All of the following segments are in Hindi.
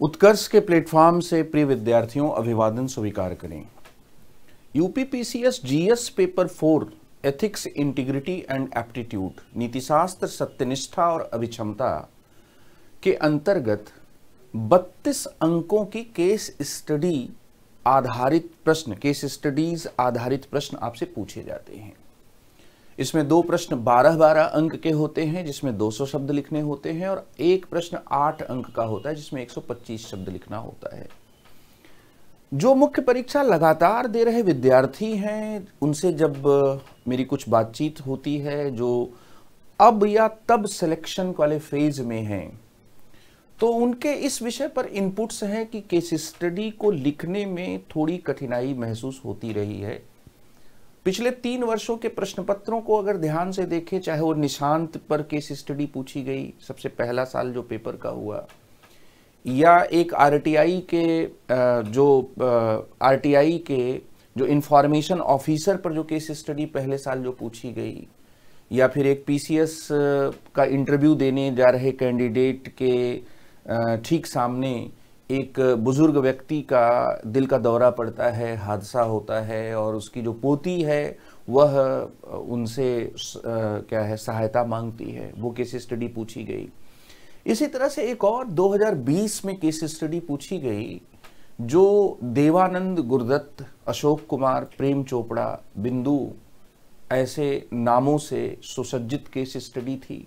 उत्कर्ष के प्लेटफॉर्म से प्रिय विद्यार्थियों अभिवादन स्वीकार करें। UPPCS GS paper 4 ethics integrity and aptitude नीतिशास्त्र सत्यनिष्ठा और अभिक्षमता के अंतर्गत 32 अंकों की केस स्टडीज आधारित प्रश्न आपसे पूछे जाते हैं। इसमें दो प्रश्न 12-12 अंक के होते हैं जिसमें 200 शब्द लिखने होते हैं और एक प्रश्न 8 अंक का होता है जिसमें 125 शब्द लिखना होता है। जो मुख्य परीक्षा लगातार दे रहे विद्यार्थी हैं उनसे जब मेरी कुछ बातचीत होती है जो अब या तब सिलेक्शन वाले फेज में हैं, तो उनके इस विषय पर इनपुट्स हैं कि केस स्टडी को लिखने में थोड़ी कठिनाई महसूस होती रही है। पिछले 3 वर्षों के प्रश्न पत्रों को अगर ध्यान से देखें, चाहे वो निशांत पर केस स्टडी पूछी गई सबसे पहला साल जो पेपर का हुआ, या एक आरटीआई के जो इंफॉर्मेशन ऑफिसर पर जो केस स्टडी पहले साल जो पूछी गई, या फिर एक पीसीएस का इंटरव्यू देने जा रहे कैंडिडेट के ठीक सामने एक बुजुर्ग व्यक्ति का दिल का दौरा पड़ता है, हादसा होता है और उसकी जो पोती है वह उनसे सहायता मांगती है, वो केस स्टडी पूछी गई। इसी तरह से एक और 2020 में केस स्टडी पूछी गई जो देवानंद, गुरदत्त, अशोक कुमार, प्रेम चोपड़ा, बिंदु ऐसे नामों से सुसज्जित केस स्टडी थी।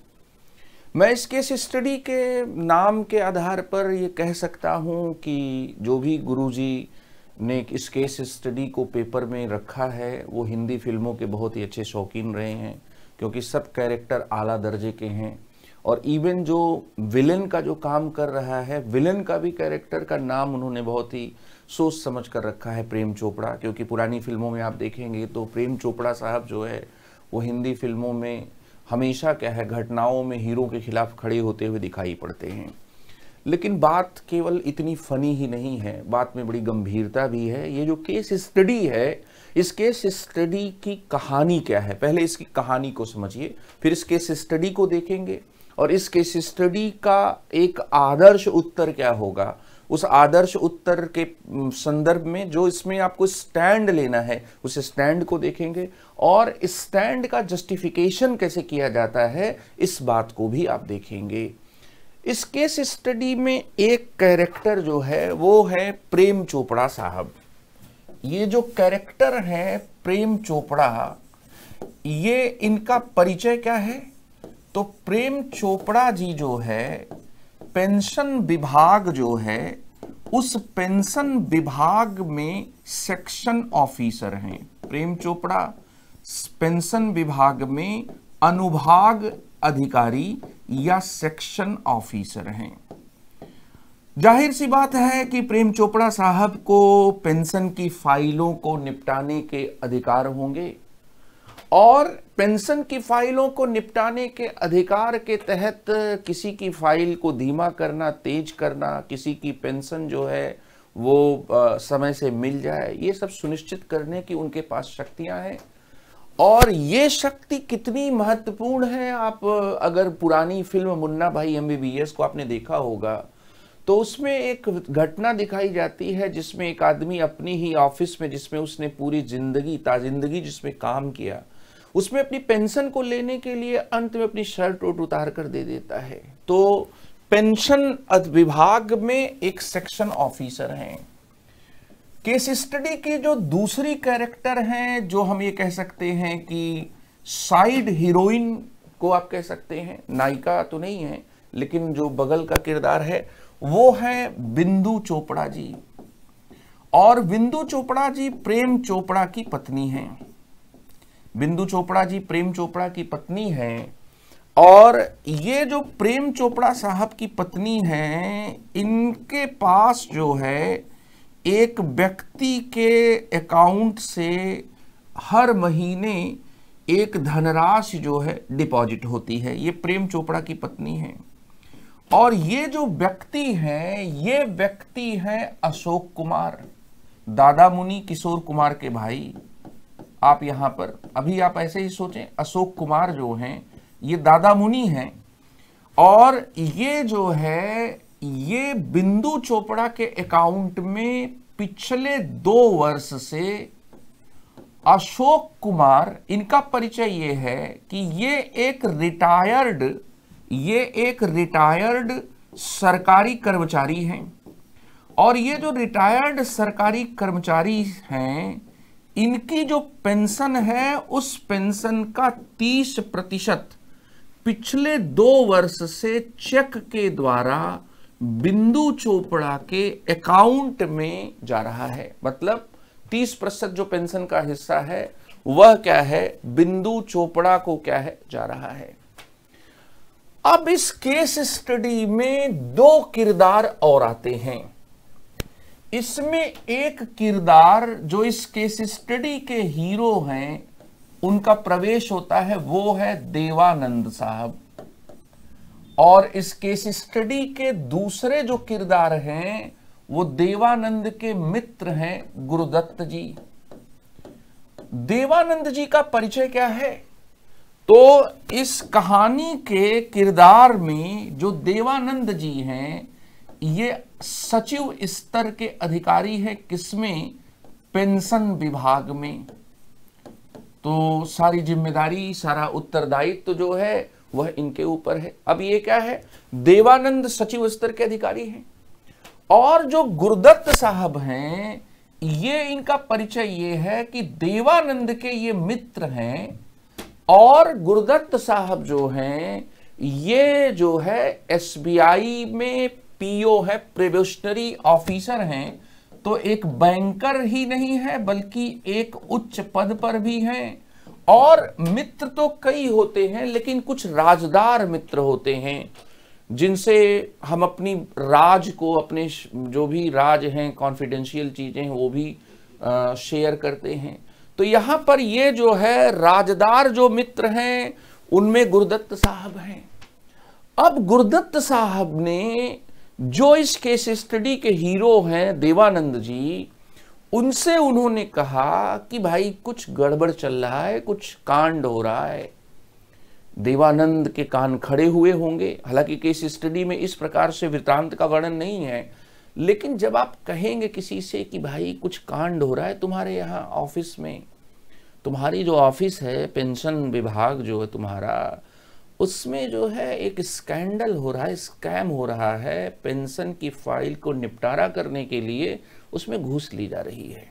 मैं इस केस स्टडी के नाम के आधार पर ये कह सकता हूँ कि जो भी गुरुजी ने इस केस स्टडी को पेपर में रखा है वो हिंदी फिल्मों के बहुत ही अच्छे शौकीन रहे हैं, क्योंकि सब कैरेक्टर आला दर्जे के हैं। और इवन जो विलेन का जो काम कर रहा है, विलेन का भी कैरेक्टर का नाम उन्होंने बहुत ही सोच समझ कर रखा है, प्रेम चोपड़ा। क्योंकि पुरानी फिल्मों में आप देखेंगे तो प्रेम चोपड़ा साहब जो है वो हिंदी फिल्मों में हमेशा घटनाओं में हीरो के खिलाफ खड़े होते हुए दिखाई पड़ते हैं। लेकिन बात केवल इतनी फनी ही नहीं है, बात में बड़ी गंभीरता भी है। ये जो केस स्टडी है, इस केस स्टडी की कहानी क्या है, पहले इसकी कहानी को समझिए, फिर इस केस स्टडी को देखेंगे और इस केस स्टडी का एक आदर्श उत्तर क्या होगा, उस आदर्श उत्तर के संदर्भ में जो इसमें आपको स्टैंड लेना है उस स्टैंड को देखेंगे और स्टैंड का जस्टिफिकेशन कैसे किया जाता है इस बात को भी आप देखेंगे। इस केस स्टडी में एक कैरेक्टर जो है वो है प्रेम चोपड़ा साहब। ये जो कैरेक्टर है प्रेम चोपड़ा, ये इनका परिचय क्या है? तो प्रेम चोपड़ा जी जो है पेंशन विभाग जो है उस पेंशन विभाग में सेक्शन ऑफिसर हैं। प्रेम चोपड़ा पेंशन विभाग में अनुभाग अधिकारी या सेक्शन ऑफिसर हैं। जाहिर सी बात है कि प्रेम चोपड़ा साहब को पेंशन की फाइलों को निपटाने के अधिकार होंगे और पेंशन की फाइलों को निपटाने के अधिकार के तहत किसी की फाइल को धीमा करना, तेज करना, किसी की पेंशन जो है वो समय से मिल जाए, ये सब सुनिश्चित करने की उनके पास शक्तियां हैं। और ये शक्ति कितनी महत्वपूर्ण है, आप अगर पुरानी फिल्म मुन्ना भाई MBBS को आपने देखा होगा तो उसमें एक घटना दिखाई जाती है जिसमें एक आदमी अपनी ही ऑफिस में, जिसमें उसने पूरी जिंदगी ताजिंदगी जिसमें काम किया, उसमें अपनी पेंशन को लेने के लिए अंत में अपनी शर्ट उतार कर दे देता है। तो पेंशन विभाग में एक सेक्शन ऑफिसर हैं। केस स्टडी की जो दूसरी कैरेक्टर हैं, जो हम ये कह सकते हैं कि साइड हीरोइन को आप कह सकते हैं, नायिका तो नहीं है लेकिन जो बगल का किरदार है वो है बिंदु चोपड़ा जी। और बिंदु चोपड़ा जी प्रेम चोपड़ा की पत्नी हैं। बिंदु चोपड़ा जी प्रेम चोपड़ा की पत्नी हैं और ये जो प्रेम चोपड़ा साहब की पत्नी हैं, इनके पास जो है एक व्यक्ति के अकाउंट से हर महीने एक धनराशि जो है डिपॉजिट होती है। ये प्रेम चोपड़ा की पत्नी हैं और ये जो व्यक्ति हैं, ये व्यक्ति हैं अशोक कुमार, दादा मुनि किशोर कुमार के भाई। आप यहां पर अभी आप ऐसे ही सोचें, अशोक कुमार जो हैं ये दादा मुनि हैं और ये जो है ये बिंदु चोपड़ा के अकाउंट में पिछले 2 वर्ष से अशोक कुमार, इनका परिचय ये है कि ये एक रिटायर्ड सरकारी कर्मचारी हैं। और ये जो रिटायर्ड सरकारी कर्मचारी हैं, इनकी जो पेंशन है उस पेंशन का 30% पिछले 2 वर्ष से चेक के द्वारा बिंदु चोपड़ा के अकाउंट में जा रहा है। मतलब 30% जो पेंशन का हिस्सा है वह क्या है, बिंदु चोपड़ा को क्या है, जा रहा है। अब इस केस स्टडी में 2 किरदार और आते हैं। इसमें एक किरदार जो इस केस स्टडी के हीरो हैं, उनका प्रवेश होता है, वो है देवानंद साहब। और इस केस स्टडी के दूसरे जो किरदार हैं वो देवानंद के मित्र हैं, गुरुदत्त जी। देवानंद जी का परिचय क्या है? तो इस कहानी के किरदार में जो देवानंद जी हैं, ये सचिव स्तर के अधिकारी है। किसमें? पेंशन विभाग में। तो सारी जिम्मेदारी, सारा उत्तरदायित्व जो है वह इनके ऊपर है। अब ये क्या है, देवानंद सचिव स्तर के अधिकारी हैं। और जो गुरुदत्त साहब हैं, ये इनका परिचय ये है कि देवानंद के ये मित्र हैं। और गुरुदत्त साहब जो हैं, ये जो है SBI में PO है, प्रोबेशनरी ऑफिसर हैं। तो एक बैंकर ही नहीं है बल्कि एक उच्च पद पर भी हैं। और मित्र तो कई होते हैं, लेकिन कुछ राजदार मित्र होते हैं जिनसे हम अपनी राज को, अपने जो भी राज हैं, कॉन्फिडेंशियल चीजें हैं, वो भी शेयर करते हैं। तो यहां पर ये जो है राजदार जो मित्र हैं, उनमें गुरुदत्त साहब हैं। अब गुरुदत्त साहब ने, जो इस केस स्टडी के हीरो हैं देवानंद जी, उनसे उन्होंने कहा कि भाई कुछ गड़बड़ चल रहा है, कुछ कांड हो रहा है। देवानंद के कान खड़े हुए होंगे। हालांकि केस स्टडी में इस प्रकार से वृत्तांत का वर्णन नहीं है, लेकिन जब आप कहेंगे किसी से कि भाई कुछ कांड हो रहा है तुम्हारे यहाँ ऑफिस में, तुम्हारी जो ऑफिस है, पेंशन विभाग जो है तुम्हारा, उसमें जो है एक स्कैंडल हो रहा है, स्कैम हो रहा है, पेंशन की फाइल को निपटारा करने के लिए उसमें घूस ली जा रही है।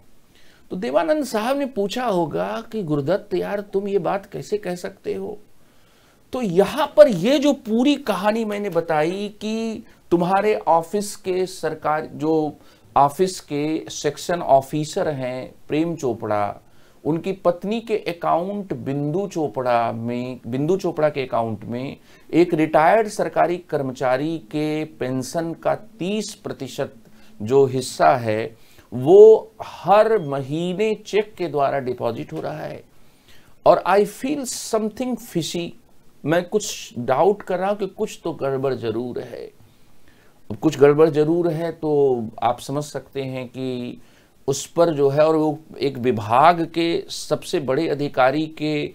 तो देवानंद साहब ने पूछा होगा कि गुरुदत्त यार, तुम ये बात कैसे कह सकते हो? तो यहां पर ये जो पूरी कहानी मैंने बताई कि तुम्हारे ऑफिस के सरकार, जो ऑफिस के सेक्शन ऑफिसर हैं प्रेम चोपड़ा, उनकी पत्नी के अकाउंट बिंदु चोपड़ा के अकाउंट में एक रिटायर्ड सरकारी कर्मचारी के पेंशन का 30% जो हिस्सा है वो हर महीने चेक के द्वारा डिपॉजिट हो रहा है। और आई फील समथिंग फिशी, मैं कुछ डाउट कर रहा हूं कि कुछ तो गड़बड़ जरूर है। कुछ गड़बड़ जरूर है तो आप समझ सकते हैं कि उस पर जो है, और वो एक विभाग के सबसे बड़े अधिकारी के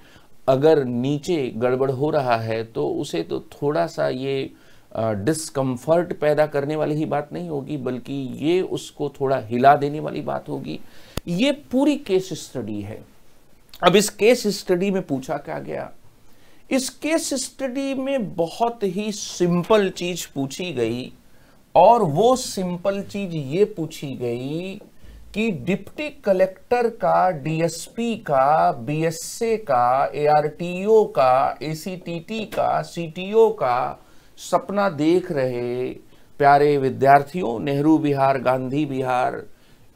अगर नीचे गड़बड़ हो रहा है तो उसे तो थोड़ा सा ये डिस्कम्फर्ट पैदा करने वाली ही बात नहीं होगी, बल्कि ये उसको थोड़ा हिला देने वाली बात होगी। ये पूरी केस स्टडी है। अब इस केस स्टडी में पूछा क्या गया? इस केस स्टडी में बहुत ही सिंपल चीज पूछी गई, और वो सिंपल चीज ये पूछी गई कि डिप्टी कलेक्टर का, डीएसपी का, बीएसए का, ARTO का, ACTT का, CTO का सपना देख रहे प्यारे विद्यार्थियों, नेहरू विहार, गांधी विहार,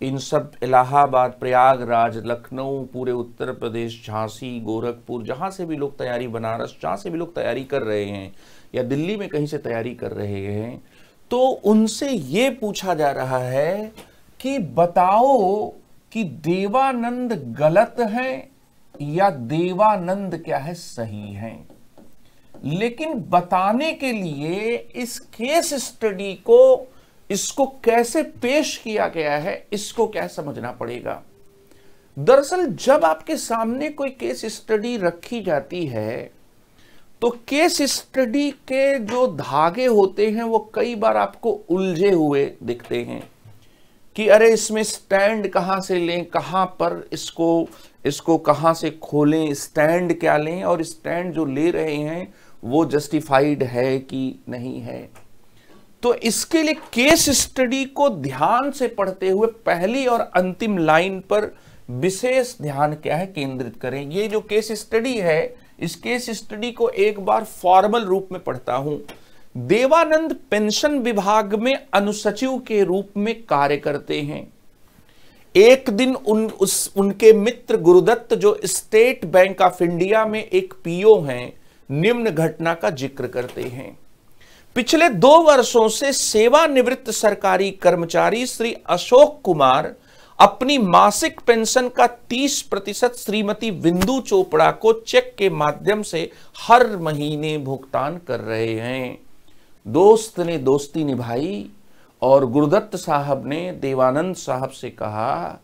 इन सब, इलाहाबाद, प्रयागराज, लखनऊ, पूरे उत्तर प्रदेश, झांसी, गोरखपुर, जहां से भी लोग तैयारी, बनारस, जहां से भी लोग तैयारी कर रहे हैं या दिल्ली में कहीं से तैयारी कर रहे हैं, तो उनसे ये पूछा जा रहा है कि बताओ कि देवानंद गलत है या देवानंद क्या है, सही है। लेकिन बताने के लिए इस केस स्टडी को, इसको कैसे पेश किया गया है, इसको क्या समझना पड़ेगा। दरअसल जब आपके सामने कोई केस स्टडी रखी जाती है तो केस स्टडी के जो धागे होते हैं वो कई बार आपको उलझे हुए दिखते हैं कि अरे इसमें स्टैंड कहां से लें, कहां पर इसको कहां से खोलें, स्टैंड क्या लें, और स्टैंड जो ले रहे हैं वो जस्टिफाइड है कि नहीं है। तो इसके लिए केस स्टडी को ध्यान से पढ़ते हुए पहली और अंतिम लाइन पर विशेष ध्यान क्या है केंद्रित करें। ये जो केस स्टडी है, इस केस स्टडी को एक बार फॉर्मल रूप में पढ़ता हूं। देवानंद पेंशन विभाग में अनुसचिव के रूप में कार्य करते हैं। एक दिन उनके मित्र गुरुदत्त जो स्टेट बैंक ऑफ इंडिया में एक पीओ हैं, निम्न घटना का जिक्र करते हैं। पिछले 2 वर्षों से सेवानिवृत्त सरकारी कर्मचारी श्री अशोक कुमार अपनी मासिक पेंशन का 30% श्रीमती बिंदु चोपड़ा को चेक के माध्यम से हर महीने भुगतान कर रहे हैं। दोस्त ने दोस्ती निभाई और गुरुदत्त साहब ने देवानंद साहब से कहा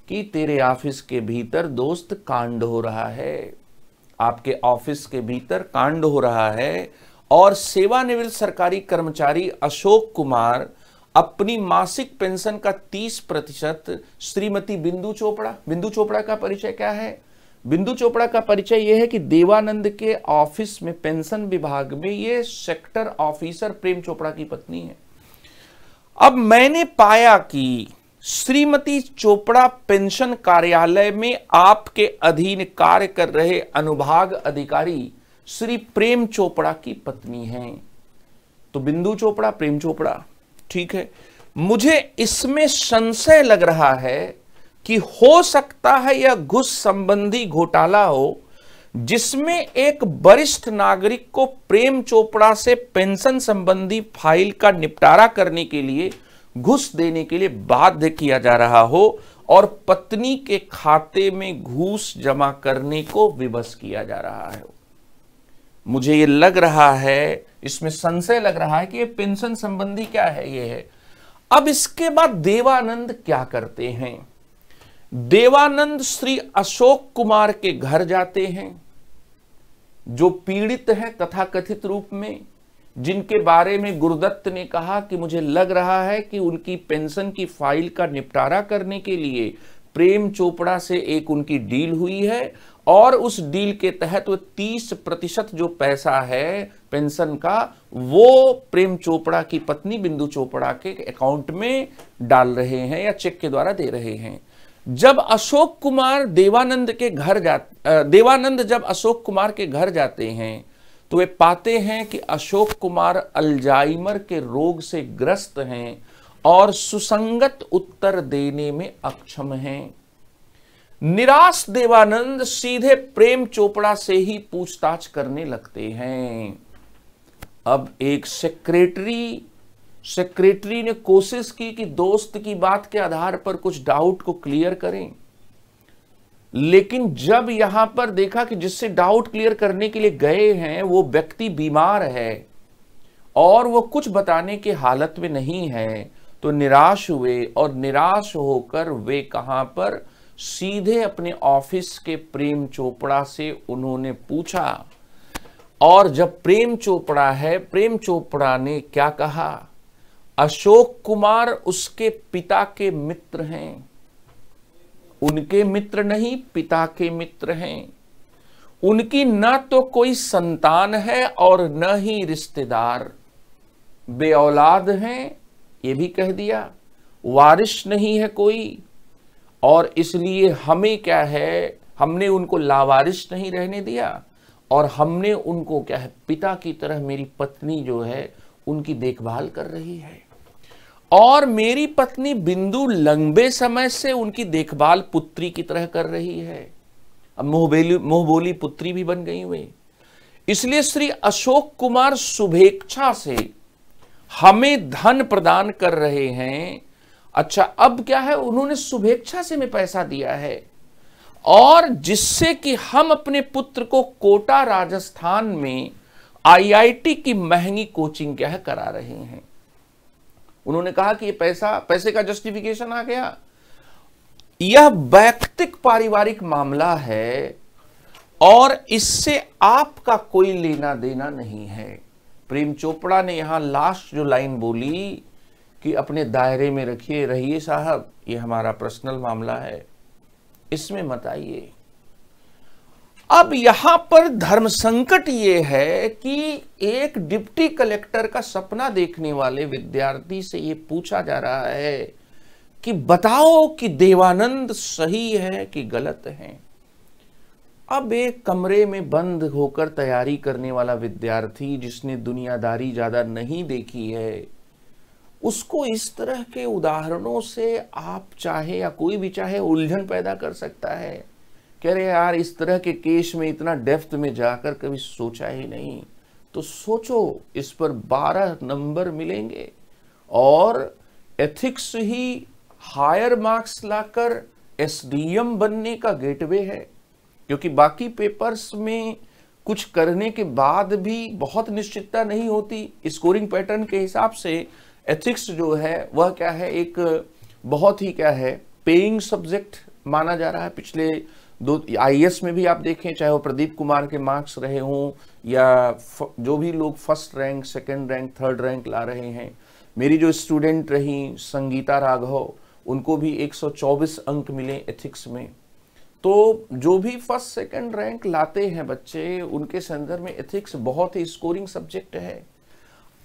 कि तेरे ऑफिस के भीतर दोस्त कांड हो रहा है, आपके ऑफिस के भीतर कांड हो रहा है और सेवानिवृत्त सरकारी कर्मचारी अशोक कुमार अपनी मासिक पेंशन का 30% श्रीमती बिंदु चोपड़ा का परिचय क्या है? बिंदु चोपड़ा का परिचय यह है कि देवानंद के ऑफिस में पेंशन विभाग में ये सेक्टर ऑफिसर प्रेम चोपड़ा की पत्नी है। अब मैंने पाया कि श्रीमती चोपड़ा पेंशन कार्यालय में आपके अधीन कार्य कर रहे अनुभाग अधिकारी श्री प्रेम चोपड़ा की पत्नी हैं। तो बिंदु चोपड़ा, प्रेम चोपड़ा, ठीक है। मुझे इसमें संशय लग रहा है कि हो सकता है यह घूस संबंधी घोटाला हो, जिसमें एक वरिष्ठ नागरिक को प्रेम चोपड़ा से पेंशन संबंधी फाइल का निपटारा करने के लिए घूस देने के लिए बाध्य किया जा रहा हो और पत्नी के खाते में घूस जमा करने को विवश किया जा रहा है। मुझे ये लग रहा है, इसमें संशय लग रहा है कि ये पेंशन संबंधी क्या है, ये है। अब इसके बाद देवानंद क्या करते हैं? देवानंद श्री अशोक कुमार के घर जाते हैं, जो पीड़ित हैं तथाकथित रूप में, जिनके बारे में गुरुदत्त ने कहा कि मुझे लग रहा है कि उनकी पेंशन की फाइल का निपटारा करने के लिए प्रेम चोपड़ा से एक उनकी डील हुई है और उस डील के तहत वो 30% जो पैसा है पेंशन का, वो प्रेम चोपड़ा की पत्नी बिंदु चोपड़ा के अकाउंट में डाल रहे हैं या चेक के द्वारा दे रहे हैं। जब अशोक कुमार देवानंद जब अशोक कुमार के घर जाते हैं तो वे पाते हैं कि अशोक कुमार अल्जाइमर के रोग से ग्रस्त हैं और सुसंगत उत्तर देने में अक्षम हैं। निराश देवानंद सीधे प्रेम चोपड़ा से ही पूछताछ करने लगते हैं। अब एक सेक्रेटरी ने कोशिश की कि दोस्त की बात के आधार पर कुछ डाउट को क्लियर करें, लेकिन जब यहां पर देखा कि जिससे डाउट क्लियर करने के लिए गए हैं वो व्यक्ति बीमार है और वो कुछ बताने की हालत में नहीं है, तो निराश हुए और निराश होकर वे कहां पर सीधे अपने ऑफिस के प्रेम चोपड़ा से उन्होंने पूछा। और जब प्रेम चोपड़ा ने क्या कहा? अशोक कुमार उसके पिता के मित्र हैं, उनके मित्र नहीं, पिता के मित्र हैं। उनकी न तो कोई संतान है और न ही रिश्तेदार, बे औलाद हैं, ये भी कह दिया, वारिस नहीं है कोई, और इसलिए हमें क्या है, हमने उनको लावारिस नहीं रहने दिया और हमने उनको क्या है, पिता की तरह मेरी पत्नी जो है उनकी देखभाल कर रही है और मेरी पत्नी बिंदु लंबे समय से उनकी देखभाल पुत्री की तरह कर रही है। अब मोहबोली पुत्री भी बन गई हुई। इसलिए श्री अशोक कुमार शुभेच्छा से हमें धन प्रदान कर रहे हैं। अच्छा, अब क्या है, उन्होंने शुभेच्छा से में पैसा दिया है और जिससे कि हम अपने पुत्र को कोटा राजस्थान में आईआईटी की महंगी कोचिंग क्या है करा रहे हैं। उन्होंने कहा कि ये पैसे का जस्टिफिकेशन आ गया। यह वैयक्तिक पारिवारिक मामला है और इससे आपका कोई लेना देना नहीं है। प्रेम चोपड़ा ने यहां लास्ट जो लाइन बोली कि अपने दायरे में रखिए रहिए साहब, ये हमारा पर्सनल मामला है, इसमें मत आइए। अब यहां पर धर्म संकट ये है कि एक डिप्टी कलेक्टर का सपना देखने वाले विद्यार्थी से ये पूछा जा रहा है कि बताओ कि देवानंद सही है कि गलत है। अब एक कमरे में बंद होकर तैयारी करने वाला विद्यार्थी जिसने दुनियादारी ज्यादा नहीं देखी है, उसको इस तरह के उदाहरणों से आप चाहे या कोई भी चाहे उलझन पैदा कर सकता है। कह रहे यार इस तरह के केस में इतना डेप्थ में जाकर कभी सोचा ही नहीं, तो सोचो, इस पर 12 नंबर मिलेंगे और एथिक्स ही हायर मार्क्स लाकर एसडीएम बनने का गेटवे है। क्योंकि बाकी पेपर्स में कुछ करने के बाद भी बहुत निश्चितता नहीं होती। स्कोरिंग पैटर्न के हिसाब से एथिक्स जो है वह क्या है, एक बहुत ही क्या है पेइंग सब्जेक्ट माना जा रहा है। पिछले 2 आईएएस में भी आप देखें, चाहे वो प्रदीप कुमार के मार्क्स रहे हों या जो भी लोग first rank, second rank, third rank ला रहे हैं। मेरी जो स्टूडेंट रही संगीता राघव, उनको भी 124 अंक मिले एथिक्स में। तो जो भी फर्स्ट सेकंड रैंक लाते हैं बच्चे, उनके संदर्भ में एथिक्स बहुत ही स्कोरिंग सब्जेक्ट है।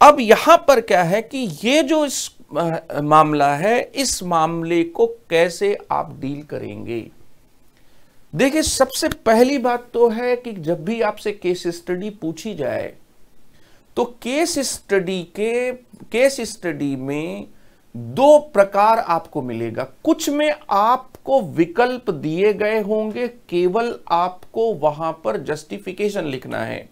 अब यहां पर क्या है कि ये जो इस मामला है, इस मामले को कैसे आप डील करेंगे। देखिए, सबसे पहली बात तो है कि जब भी आपसे केस स्टडी पूछी जाए तो केस स्टडी में 2 प्रकार आपको मिलेगा। कुछ में आपको विकल्प दिए गए होंगे, केवल आपको वहां पर जस्टिफिकेशन लिखना है।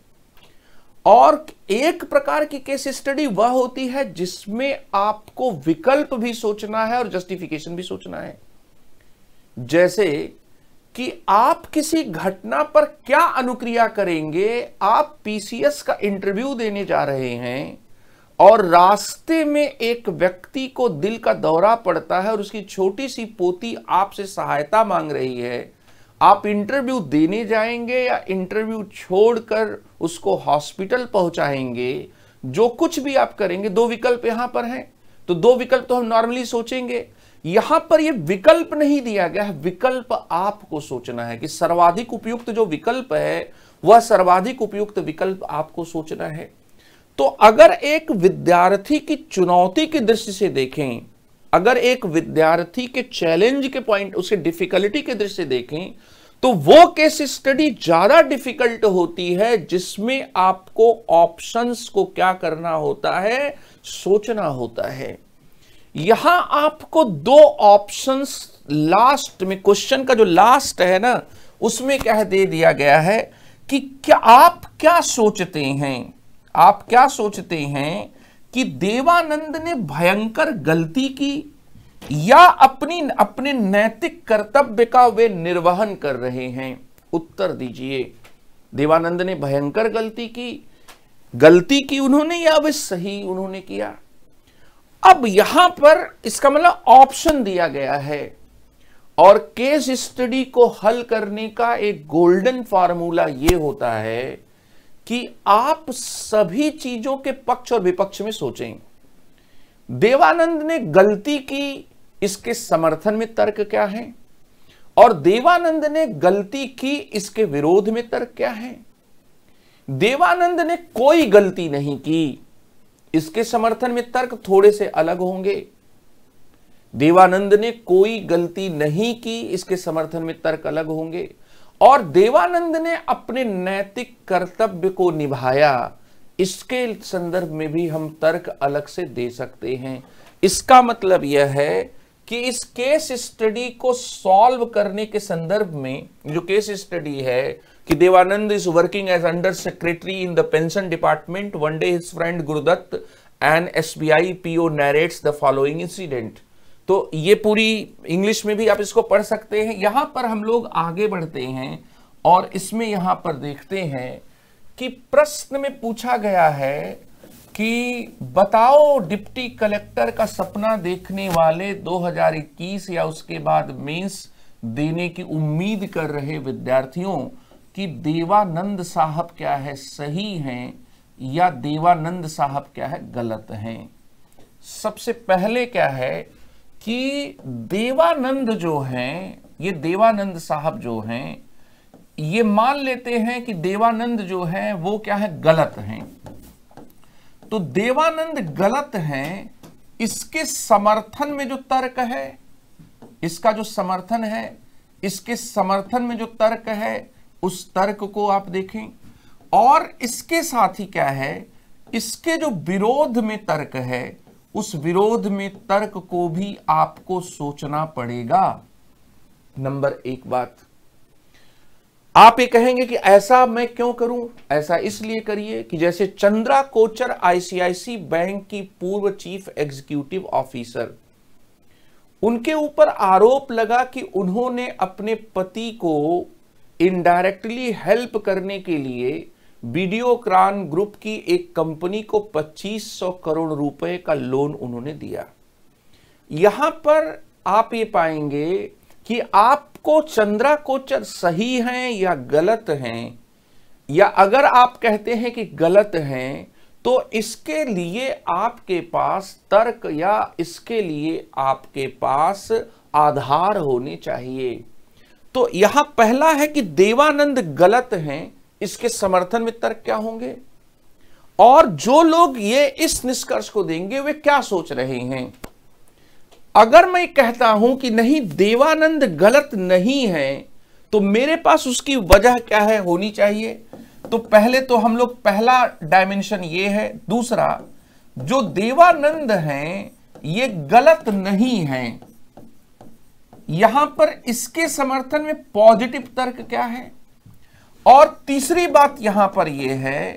और एक प्रकार की केस स्टडी वह होती है जिसमें आपको विकल्प भी सोचना है और जस्टिफिकेशन भी सोचना है। जैसे कि आप किसी घटना पर क्या अनुक्रिया करेंगे। आप पीसीएस का इंटरव्यू देने जा रहे हैं और रास्ते में एक व्यक्ति को दिल का दौरा पड़ता है और उसकी छोटी सी पोती आपसे सहायता मांग रही है। आप इंटरव्यू देने जाएंगे या इंटरव्यू छोड़कर उसको हॉस्पिटल पहुंचाएंगे। जो कुछ भी आप करेंगे, 2 विकल्प यहां पर हैं, तो 2 विकल्प तो हम नॉर्मली सोचेंगे। यहां पर यह विकल्प नहीं दिया गया है, विकल्प आपको सोचना है कि सर्वाधिक उपयुक्त जो विकल्प है वह सर्वाधिक उपयुक्त विकल्प आपको सोचना है। तो अगर एक विद्यार्थी की चुनौती की दृष्टि से देखें, अगर एक विद्यार्थी के चैलेंज के पॉइंट, उसके डिफिकल्टी के दृष्टि से देखें, तो वो केस स्टडी ज्यादा डिफिकल्ट होती है जिसमें आपको ऑप्शंस को क्या करना होता है, सोचना होता है। यहां आपको 2 ऑप्शंस लास्ट में, क्वेश्चन का जो लास्ट है ना, उसमें क्या दे दिया गया है कि क्या आप क्या सोचते हैं, आप क्या सोचते हैं कि देवानंद ने भयंकर गलती की या अपने नैतिक कर्तव्य का वे निर्वहन कर रहे हैं। उत्तर दीजिए। देवानंद ने भयंकर गलती की उन्होंने या वे सही उन्होंने किया। अब यहां पर इसका मतलब ऑप्शन दिया गया है और केस स्टडी को हल करने का एक गोल्डन फार्मूला यह होता है कि आप सभी चीजों के पक्ष और विपक्ष में सोचें। देवानंद ने गलती की, इसके समर्थन में तर्क क्या है, और देवानंद ने गलती की, इसके विरोध में तर्क क्या है। देवानंद ने कोई गलती नहीं की, इसके समर्थन में तर्क थोड़े से अलग होंगे। देवानंद ने कोई गलती नहीं की, इसके समर्थन में तर्क अलग होंगे। और देवानंद ने अपने नैतिक कर्तव्य को निभाया, इसके संदर्भ में भी हम तर्क अलग से दे सकते हैं। इसका मतलब यह है कि इस केस स्टडी को सॉल्व करने के संदर्भ में जो केस स्टडी है कि Devanand is working as under secretary in the pension department, one day his friend Gurudutt and SBI PO narrates the following incident. तो ये पूरी इंग्लिश में भी आप इसको पढ़ सकते हैं। यहां पर हम लोग आगे बढ़ते हैं और इसमें यहां पर देखते हैं कि प्रश्न में पूछा गया है कि बताओ डिप्टी कलेक्टर का सपना देखने वाले 2021 या उसके बाद मेंस देने की उम्मीद कर रहे विद्यार्थियों कि देवानंद साहब क्या है, सही हैं या देवानंद साहब क्या है, गलत हैं। सबसे पहले क्या है कि देवानंद जो हैं, ये देवानंद साहब जो हैं, ये मान लेते हैं कि देवानंद जो है वो क्या है, गलत हैं। तो देवानंद गलत हैं, इसके समर्थन में जो तर्क है, इसका जो समर्थन है, इसके समर्थन में जो तर्क है, उस तर्क को आप देखें। और इसके साथ ही क्या है, इसके जो विरोध में तर्क है, उस विरोध में तर्क को भी आपको सोचना पड़ेगा। नंबर एक बात, आप ये कहेंगे कि ऐसा मैं क्यों करूं, ऐसा इसलिए करिए कि जैसे चंद्रा कोचर आईसीआईसी बैंक की पूर्व चीफ एग्जीक्यूटिव ऑफिसर, उनके ऊपर आरोप लगा कि उन्होंने अपने पति को इनडायरेक्टली हेल्प करने के लिए वीडियोक्रॉन ग्रुप की एक कंपनी को 2500 करोड़ रुपए का लोन उन्होंने दिया। यहां पर आप ये पाएंगे कि आपको चंद्रा कोचर सही हैं या गलत हैं, या अगर आप कहते हैं कि गलत हैं तो इसके लिए आपके पास तर्क या इसके लिए आपके पास आधार होने चाहिए। तो यहां पहला है कि देवानंद गलत हैं, इसके समर्थन में तर्क क्या होंगे, और जो लोग ये इस निष्कर्ष को देंगे वे क्या सोच रहे हैं। अगर मैं कहता हूं कि नहीं देवानंद गलत नहीं है, तो मेरे पास उसकी वजह क्या है होनी चाहिए। तो पहले तो हम लोग पहला डायमेंशन ये है। दूसरा, जो देवानंद हैं ये गलत नहीं हैं, यहां पर इसके समर्थन में पॉजिटिव तर्क क्या है। और तीसरी बात यहां पर यह है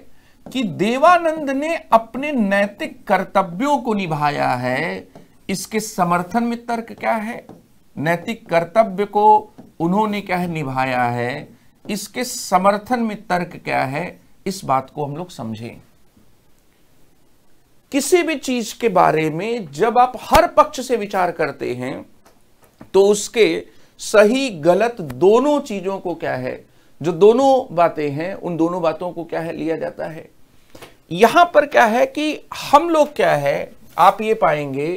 कि देवानंद ने अपने नैतिक कर्तव्यों को निभाया है, इसके समर्थन में तर्क क्या है। नैतिक कर्तव्य को उन्होंने क्या है, निभाया है, इसके समर्थन में तर्क क्या है, इस बात को हम लोग समझें। किसी भी चीज के बारे में जब आप हर पक्ष से विचार करते हैं तो उसके सही गलत दोनों चीजों को क्या है, जो दोनों बातें हैं उन दोनों बातों को क्या है, लिया जाता है। यहां पर क्या है कि हम लोग क्या है, आप ये पाएंगे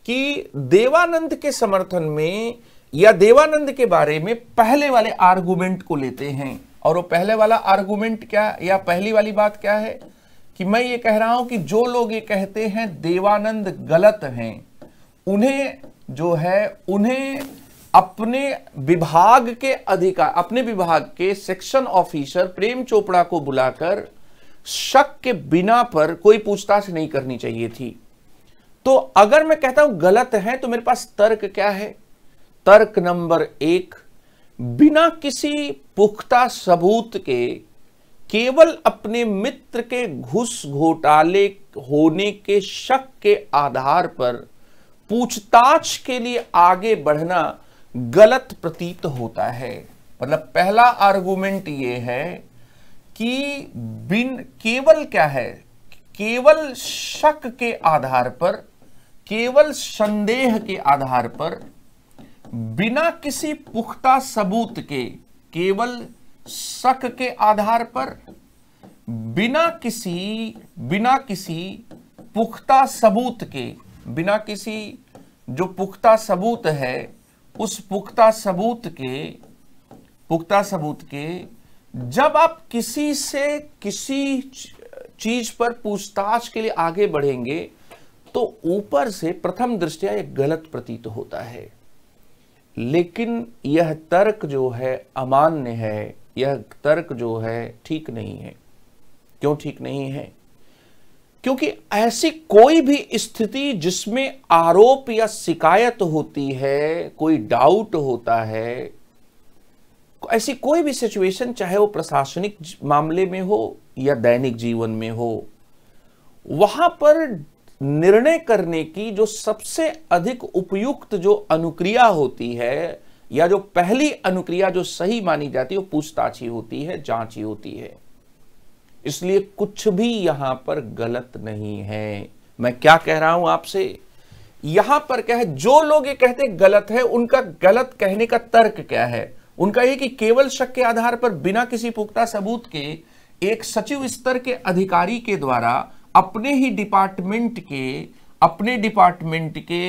कि देवानंद के समर्थन में या देवानंद के बारे में पहले वाले आर्गुमेंट को लेते हैं। और वो पहले वाला आर्गुमेंट क्या, या पहली वाली बात क्या है कि मैं ये कह रहा हूं कि जो लोग ये कहते हैं देवानंद गलत हैं, उन्हें जो है, उन्हें अपने विभाग के अधिकार, अपने विभाग के सेक्शन ऑफिसर प्रेम चोपड़ा को बुलाकर शक के बिना पर कोई पूछताछ नहीं करनी चाहिए थी। तो अगर मैं कहता हूं गलत है तो मेरे पास तर्क क्या है। तर्क नंबर एक, बिना किसी पुख्ता सबूत के केवल अपने मित्र के घूस घोटाले होने के शक के आधार पर पूछताछ के लिए आगे बढ़ना गलत प्रतीत होता है। मतलब पहला आर्गुमेंट ये है कि केवल क्या है, केवल शक के आधार पर, केवल संदेह के आधार पर, बिना किसी पुख्ता सबूत के, केवल शक के आधार पर, बिना किसी पुख्ता सबूत के, बिना किसी जो पुख्ता सबूत है उस पुख्ता सबूत के जब आप किसी से किसी चीज पर पूछताछ के लिए आगे बढ़ेंगे तो ऊपर से प्रथम दृष्टया यह गलत प्रतीत होता है। लेकिन यह तर्क जो है अमान्य है, यह तर्क जो है ठीक नहीं है। क्यों ठीक नहीं है? क्योंकि ऐसी कोई भी स्थिति जिसमें आरोप या शिकायत होती है, कोई डाउट होता है, ऐसी कोई भी सिचुएशन, चाहे वो प्रशासनिक मामले में हो या दैनिक जीवन में हो, वहां पर निर्णय करने की जो सबसे अधिक उपयुक्त जो अनुक्रिया होती है, या जो पहली अनुक्रिया जो सही मानी जाती है, वो पूछताछ ही होती है, जांच ही होती है। इसलिए कुछ भी यहां पर गलत नहीं है। मैं क्या कह रहा हूं आपसे, यहां पर क्या है, जो लोग ये कहते गलत है, उनका गलत कहने का तर्क क्या है, उनका ये कि केवल शक के आधार पर बिना किसी पुख्ता सबूत के एक सचिव स्तर के अधिकारी के द्वारा अपने डिपार्टमेंट के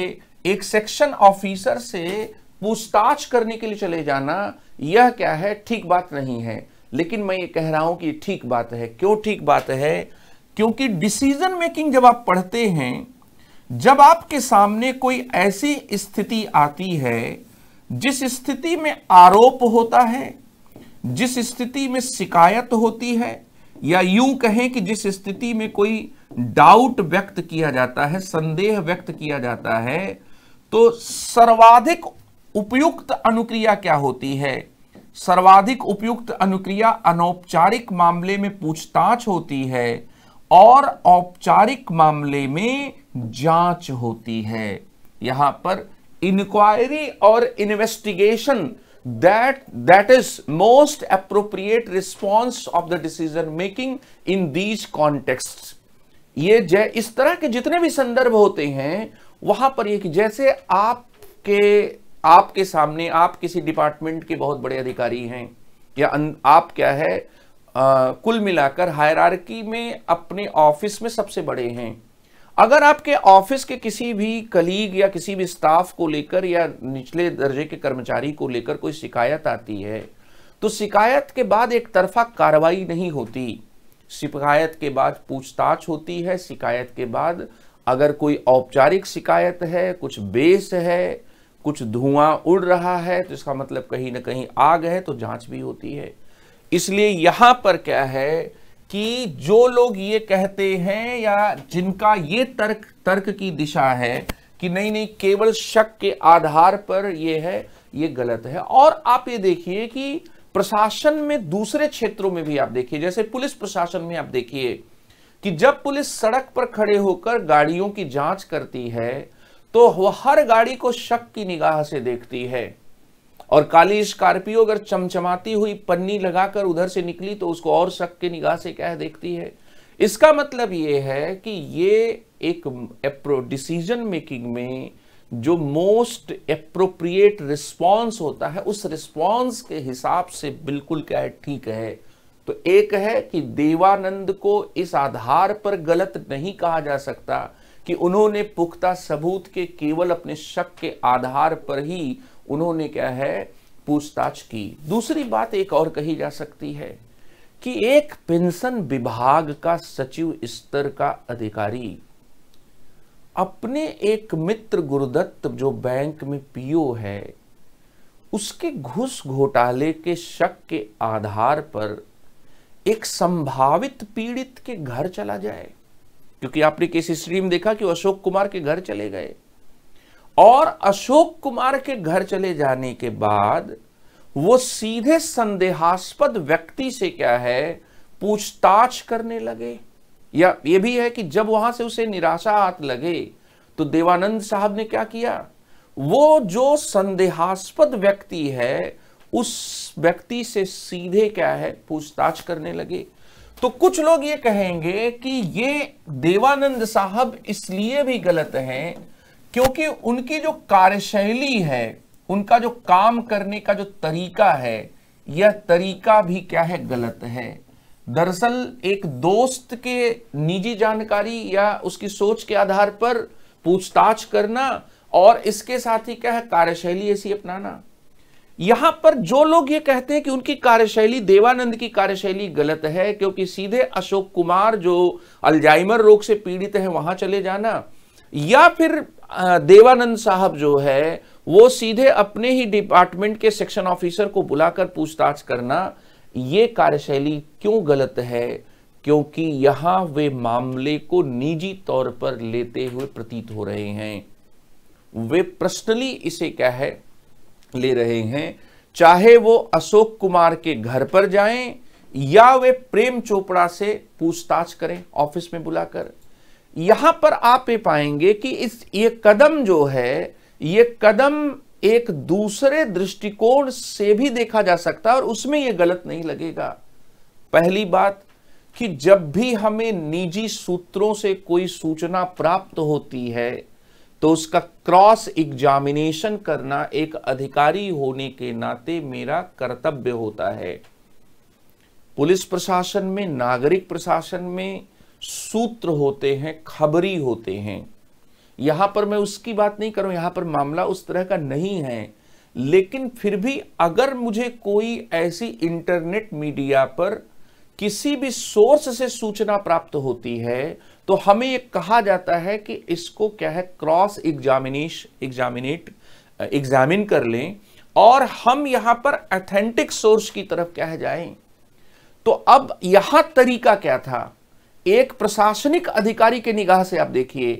एक सेक्शन ऑफिसर से पूछताछ करने के लिए चले जाना, यह क्या है, ठीक बात नहीं है। लेकिन मैं ये कह रहा हूं कि ठीक बात है। क्यों ठीक बात है? क्योंकि डिसीजन मेकिंग जब आप पढ़ते हैं, जब आपके सामने कोई ऐसी स्थिति आती है जिस स्थिति में आरोप होता है, जिस स्थिति में शिकायत होती है, या यूं कहें कि जिस स्थिति में कोई डाउट व्यक्त किया जाता है, संदेह व्यक्त किया जाता है, तो सर्वाधिक उपयुक्त अनुक्रिया क्या होती है? सर्वाधिक उपयुक्त अनुक्रिया अनौपचारिक मामले में पूछताछ होती है और औपचारिक मामले में जांच होती है। यहां पर इंक्वायरी और investigation that is most appropriate response of the decision making in these contexts। ये इस तरह के जितने भी संदर्भ होते हैं वहां पर ये कि जैसे आपके सामने आप किसी डिपार्टमेंट के बहुत बड़े अधिकारी हैं, या आप क्या है कुल मिलाकर हायरार्की में अपने ऑफिस में सबसे बड़े हैं। अगर आपके ऑफिस के किसी भी कलीग या किसी भी स्टाफ को लेकर या निचले दर्जे के कर्मचारी को लेकर कोई शिकायत आती है, तो शिकायत के बाद एक तरफा कार्रवाई नहीं होती। शिकायत के बाद पूछताछ होती है। शिकायत के बाद अगर कोई औपचारिक शिकायत है, कुछ बेस है, कुछ धुआं उड़ रहा है, तो इसका मतलब कहीं ना कहीं आग है, तो जांच भी होती है। इसलिए यहां पर क्या है कि जो लोग ये कहते हैं या जिनका ये तर्क की दिशा है कि नहीं केवल शक के आधार पर ये है, ये गलत है। और आप ये देखिए कि प्रशासन में दूसरे क्षेत्रों में भी आप देखिए, जैसे पुलिस प्रशासन में आप देखिए कि जब पुलिस सड़क पर खड़े होकर गाड़ियों की जांच करती है तो वह हर गाड़ी को शक की निगाह से देखती है, और काली स्कॉर्पियो अगर चमचमाती हुई पन्नी लगाकर उधर से निकली तो उसको और शक की निगाह से क्या देखती है। इसका मतलब ये है कि ये एक डिसीजन मेकिंग में जो मोस्ट एप्रोप्रिएट रिस्पॉन्स होता है, उस रिस्पॉन्स के हिसाब से बिल्कुल क्या है, ठीक है। तो एक है कि देवानंद को इस आधार पर गलत नहीं कहा जा सकता कि उन्होंने पुख्ता सबूत के केवल अपने शक के आधार पर ही उन्होंने क्या है पूछताछ की। दूसरी बात एक और कही जा सकती है कि एक पेंशन विभाग का सचिव स्तर का अधिकारी अपने एक मित्र गुरुदत्त जो बैंक में पीओ है, उसके घूस घोटाले के शक के आधार पर एक संभावित पीड़ित के घर चला जाए। क्योंकि आपने केस हिस्ट्री में देखा कि अशोक कुमार के घर चले गए, और अशोक कुमार के घर चले जाने के बाद वो सीधे संदेहास्पद व्यक्ति से क्या है पूछताछ करने लगे। या ये भी है कि जब वहां से उसे निराशा हाथ लगे तो देवानंद साहब ने क्या किया, वो जो संदेहास्पद व्यक्ति है उस व्यक्ति से सीधे क्या है पूछताछ करने लगे। तो कुछ लोग ये कहेंगे कि ये देवानंद साहब इसलिए भी गलत हैं क्योंकि उनकी जो कार्यशैली है, उनका जो काम करने का जो तरीका है, यह तरीका भी क्या है गलत है। दरअसल एक दोस्त के निजी जानकारी या उसकी सोच के आधार पर पूछताछ करना और इसके साथ ही क्या है कार्यशैली ऐसी अपनाना। यहां पर जो लोग ये कहते हैं कि उनकी कार्यशैली, देवानंद की कार्यशैली गलत है क्योंकि सीधे अशोक कुमार जो अल्जाइमर रोग से पीड़ित है वहां चले जाना, या फिर देवानंद साहब जो है वो सीधे अपने ही डिपार्टमेंट के सेक्शन ऑफिसर को बुलाकर पूछताछ करना, ये कार्यशैली क्यों गलत है? क्योंकि यहां वे मामले को निजी तौर पर लेते हुए प्रतीत हो रहे हैं। वे पर्सनली इसे क्या है ले रहे हैं, चाहे वो अशोक कुमार के घर पर जाएं या वे प्रेम चोपड़ा से पूछताछ करें ऑफिस में बुलाकर। यहां पर आप ये पाएंगे कि ये कदम जो है, ये कदम एक दूसरे दृष्टिकोण से भी देखा जा सकता है और उसमें ये गलत नहीं लगेगा। पहली बात कि जब भी हमें निजी सूत्रों से कोई सूचना प्राप्त होती है तो उसका क्रॉस एग्जामिनेशन करना एक अधिकारी होने के नाते मेरा कर्तव्य होता है। पुलिस प्रशासन में, नागरिक प्रशासन में सूत्र होते हैं, खबरी होते हैं। यहां पर मैं उसकी बात नहीं कर रहा हूं, यहां पर मामला उस तरह का नहीं है, लेकिन फिर भी अगर मुझे कोई ऐसी इंटरनेट मीडिया पर किसी भी सोर्स से सूचना प्राप्त होती है तो हमें यह कहा जाता है कि इसको क्या है, क्रॉस एग्जामिन कर लें और हम यहां पर ऑथेंटिक सोर्स की तरफ क्या है जाएं। तो अब यहां तरीका क्या था, एक प्रशासनिक अधिकारी के निगाह से आप देखिए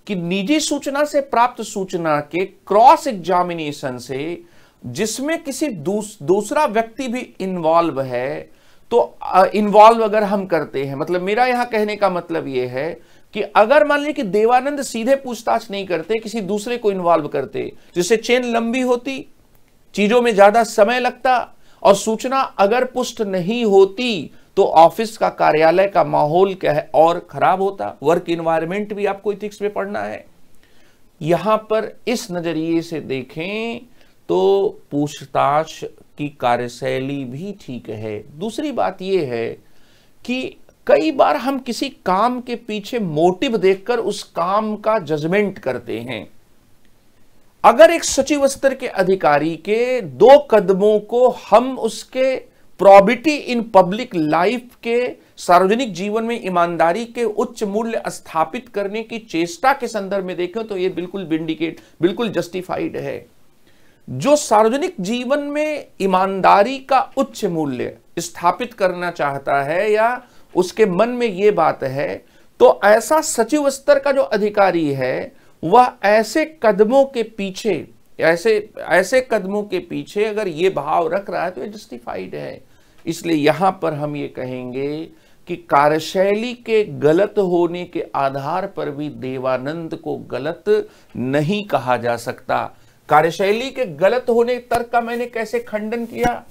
कि निजी सूचना से प्राप्त सूचना के क्रॉस एग्जामिनेशन से, जिसमें किसी दूसरा व्यक्ति भी इन्वॉल्व है, तो इन्वॉल्व अगर हम करते हैं, मतलब मेरा यहां कहने का मतलब यह है कि अगर मान लीजिए कि देवानंद सीधे पूछताछ नहीं करते, किसी दूसरे को इन्वॉल्व करते, जिससे चेन लंबी होती, चीजों में ज्यादा समय लगता और सूचना अगर पुष्ट नहीं होती तो ऑफिस का, कार्यालय का माहौल क्या है और खराब होता। वर्क इन्वायरमेंट भी आपको इथिक्स में पढ़ना है। यहां पर इस नजरिए से देखें तो पूछताछ की कार्यशैली भी ठीक है। दूसरी बात यह है कि कई बार हम किसी काम के पीछे मोटिव देखकर उस काम का जजमेंट करते हैं। अगर एक सचिव स्तर के अधिकारी के 2 कदमों को हम उसके प्रॉबिटी इन पब्लिक लाइफ के, सार्वजनिक जीवन में ईमानदारी के उच्च मूल्य स्थापित करने की चेष्टा के संदर्भ में देखें तो यह बिल्कुल जस्टिफाइड है। जो सार्वजनिक जीवन में ईमानदारी का उच्च मूल्य स्थापित करना चाहता है या उसके मन में यह बात है, तो ऐसा सचिव स्तर का जो अधिकारी है वह ऐसे कदमों के पीछे, ऐसे कदमों के पीछे अगर ये भाव रख रहा है तो ये जस्टिफाइड है। इसलिए यहां पर हम ये कहेंगे कि कार्यशैली के गलत होने के आधार पर भी देवानंद को गलत नहीं कहा जा सकता। कार्यशैली के गलत होने तर्क का मैंने कैसे खंडन किया,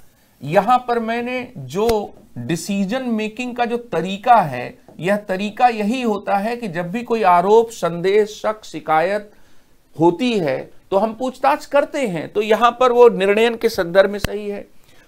यहां पर मैंने जो डिसीजन मेकिंग का जो तरीका है, यह तरीका यही होता है कि जब भी कोई आरोप, संदेह, शक, शिकायत होती है तो हम पूछताछ करते हैं, तो यहां पर वो निर्णयन के संदर्भ में सही है।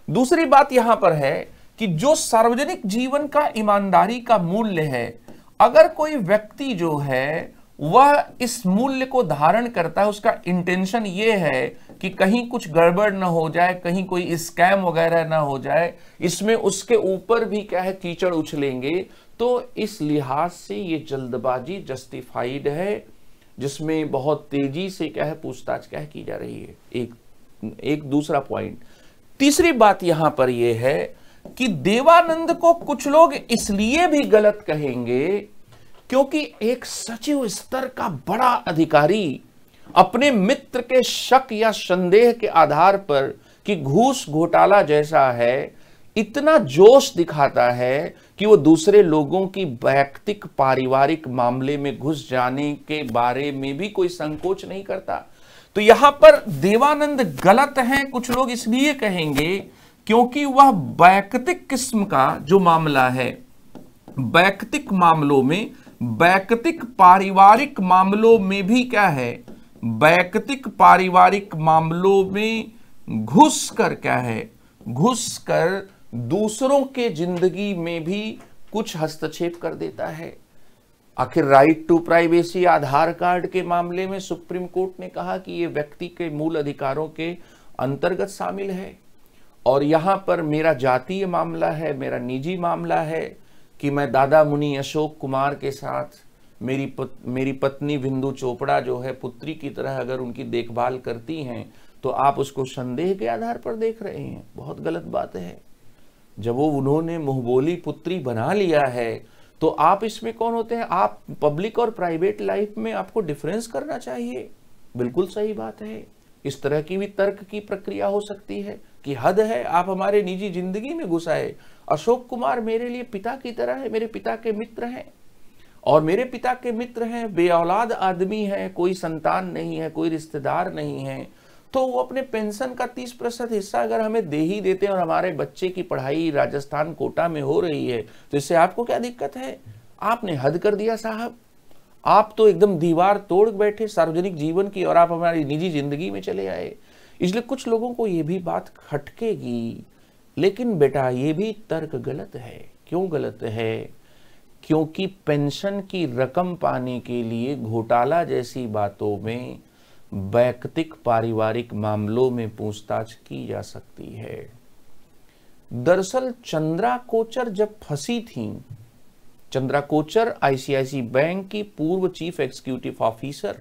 दूसरी बात यहां पर है कि जो सार्वजनिक जीवन का ईमानदारी का मूल्य है, अगर कोई व्यक्ति जो है वह इस मूल्य को धारण करता है, उसका इंटेंशन ये है कि कहीं कुछ गड़बड़ ना हो जाए, कहीं कोई स्कैम वगैरह ना हो जाए, इसमें उसके ऊपर भी क्या है कीचड़ उछलेंगे, तो इस लिहाज से ये जल्दबाजी जस्टिफाइड है, जिसमें बहुत तेजी से क्या है पूछताछ क्या है की जा रही है। एक दूसरा पॉइंट। तीसरी बात यहां पर यह है कि देवानंद को कुछ लोग इसलिए भी गलत कहेंगे क्योंकि एक सचिव स्तर का बड़ा अधिकारी अपने मित्र के शक या संदेह के आधार पर कि घूस घोटाला जैसा है, इतना जोश दिखाता है कि वो दूसरे लोगों की वैयक्तिक पारिवारिक मामले में घुस जाने के बारे में भी कोई संकोच नहीं करता। तो यहां पर देवानंद गलत हैं, कुछ लोग इसलिए कहेंगे क्योंकि वह वैयक्तिक किस्म का जो मामला है, वैयक्तिक मामलों में, वैयक्तिक पारिवारिक मामलों में भी क्या है, वैयक्तिक पारिवारिक मामलों में घुसकर क्या है, घुसकर दूसरों के जिंदगी में भी कुछ हस्तक्षेप कर देता है। आखिर right to privacy Aadhaar card के मामले में सुप्रीम कोर्ट ने कहा कि यह व्यक्ति के मूल अधिकारों के अंतर्गत शामिल है, और यहां पर मेरा जातीय मामला है, मेरा निजी मामला है कि मैं दादा मुनि अशोक कुमार के साथ मेरी पत्नी बिंदु चोपड़ा जो है पुत्री की तरह अगर उनकी देखभाल करती हैं, तो आप उसको संदेह के आधार पर देख रहे हैं, बहुत गलत बात है। जब वो उन्होंने मुंहबोली पुत्री बना लिया है तो आप इसमें कौन होते हैं? आप पब्लिक और प्राइवेट लाइफ में आपको डिफरेंस करना चाहिए, बिल्कुल सही बात है। इस तरह की भी तर्क की प्रक्रिया हो सकती है कि हद है, आप हमारे निजी जिंदगी में घुस आए। अशोक कुमार मेरे लिए पिता की तरह है, मेरे पिता के मित्र हैं, और मेरे पिता के मित्र हैं, बेऔलाद आदमी है, कोई संतान नहीं है, कोई रिश्तेदार नहीं है, तो वो अपने पेंशन का 30% हिस्सा अगर हमें दे ही देते हैं और हमारे बच्चे की पढ़ाई राजस्थान कोटा में हो रही है, तो इससे आपको क्या दिक्कत है? आपने हद कर दिया साहब। आप तो एकदम दीवार तोड़ बैठे सार्वजनिक जीवन की और आप हमारी निजी जिंदगी में चले आए। इसलिए कुछ लोगों को ये भी बात खटकेगी, लेकिन बेटा ये भी तर्क गलत है। क्यों गलत है? क्योंकि पेंशन की रकम पाने के लिए घोटाला जैसी बातों में, वैयक्तिक पारिवारिक मामलों में पूछताछ की जा सकती है। दरअसल चंद्रा कोचर जब फंसी थी, चंद्रा कोचर आईसीआईसी बैंक की पूर्व चीफ एग्जीक्यूटिव ऑफिसर,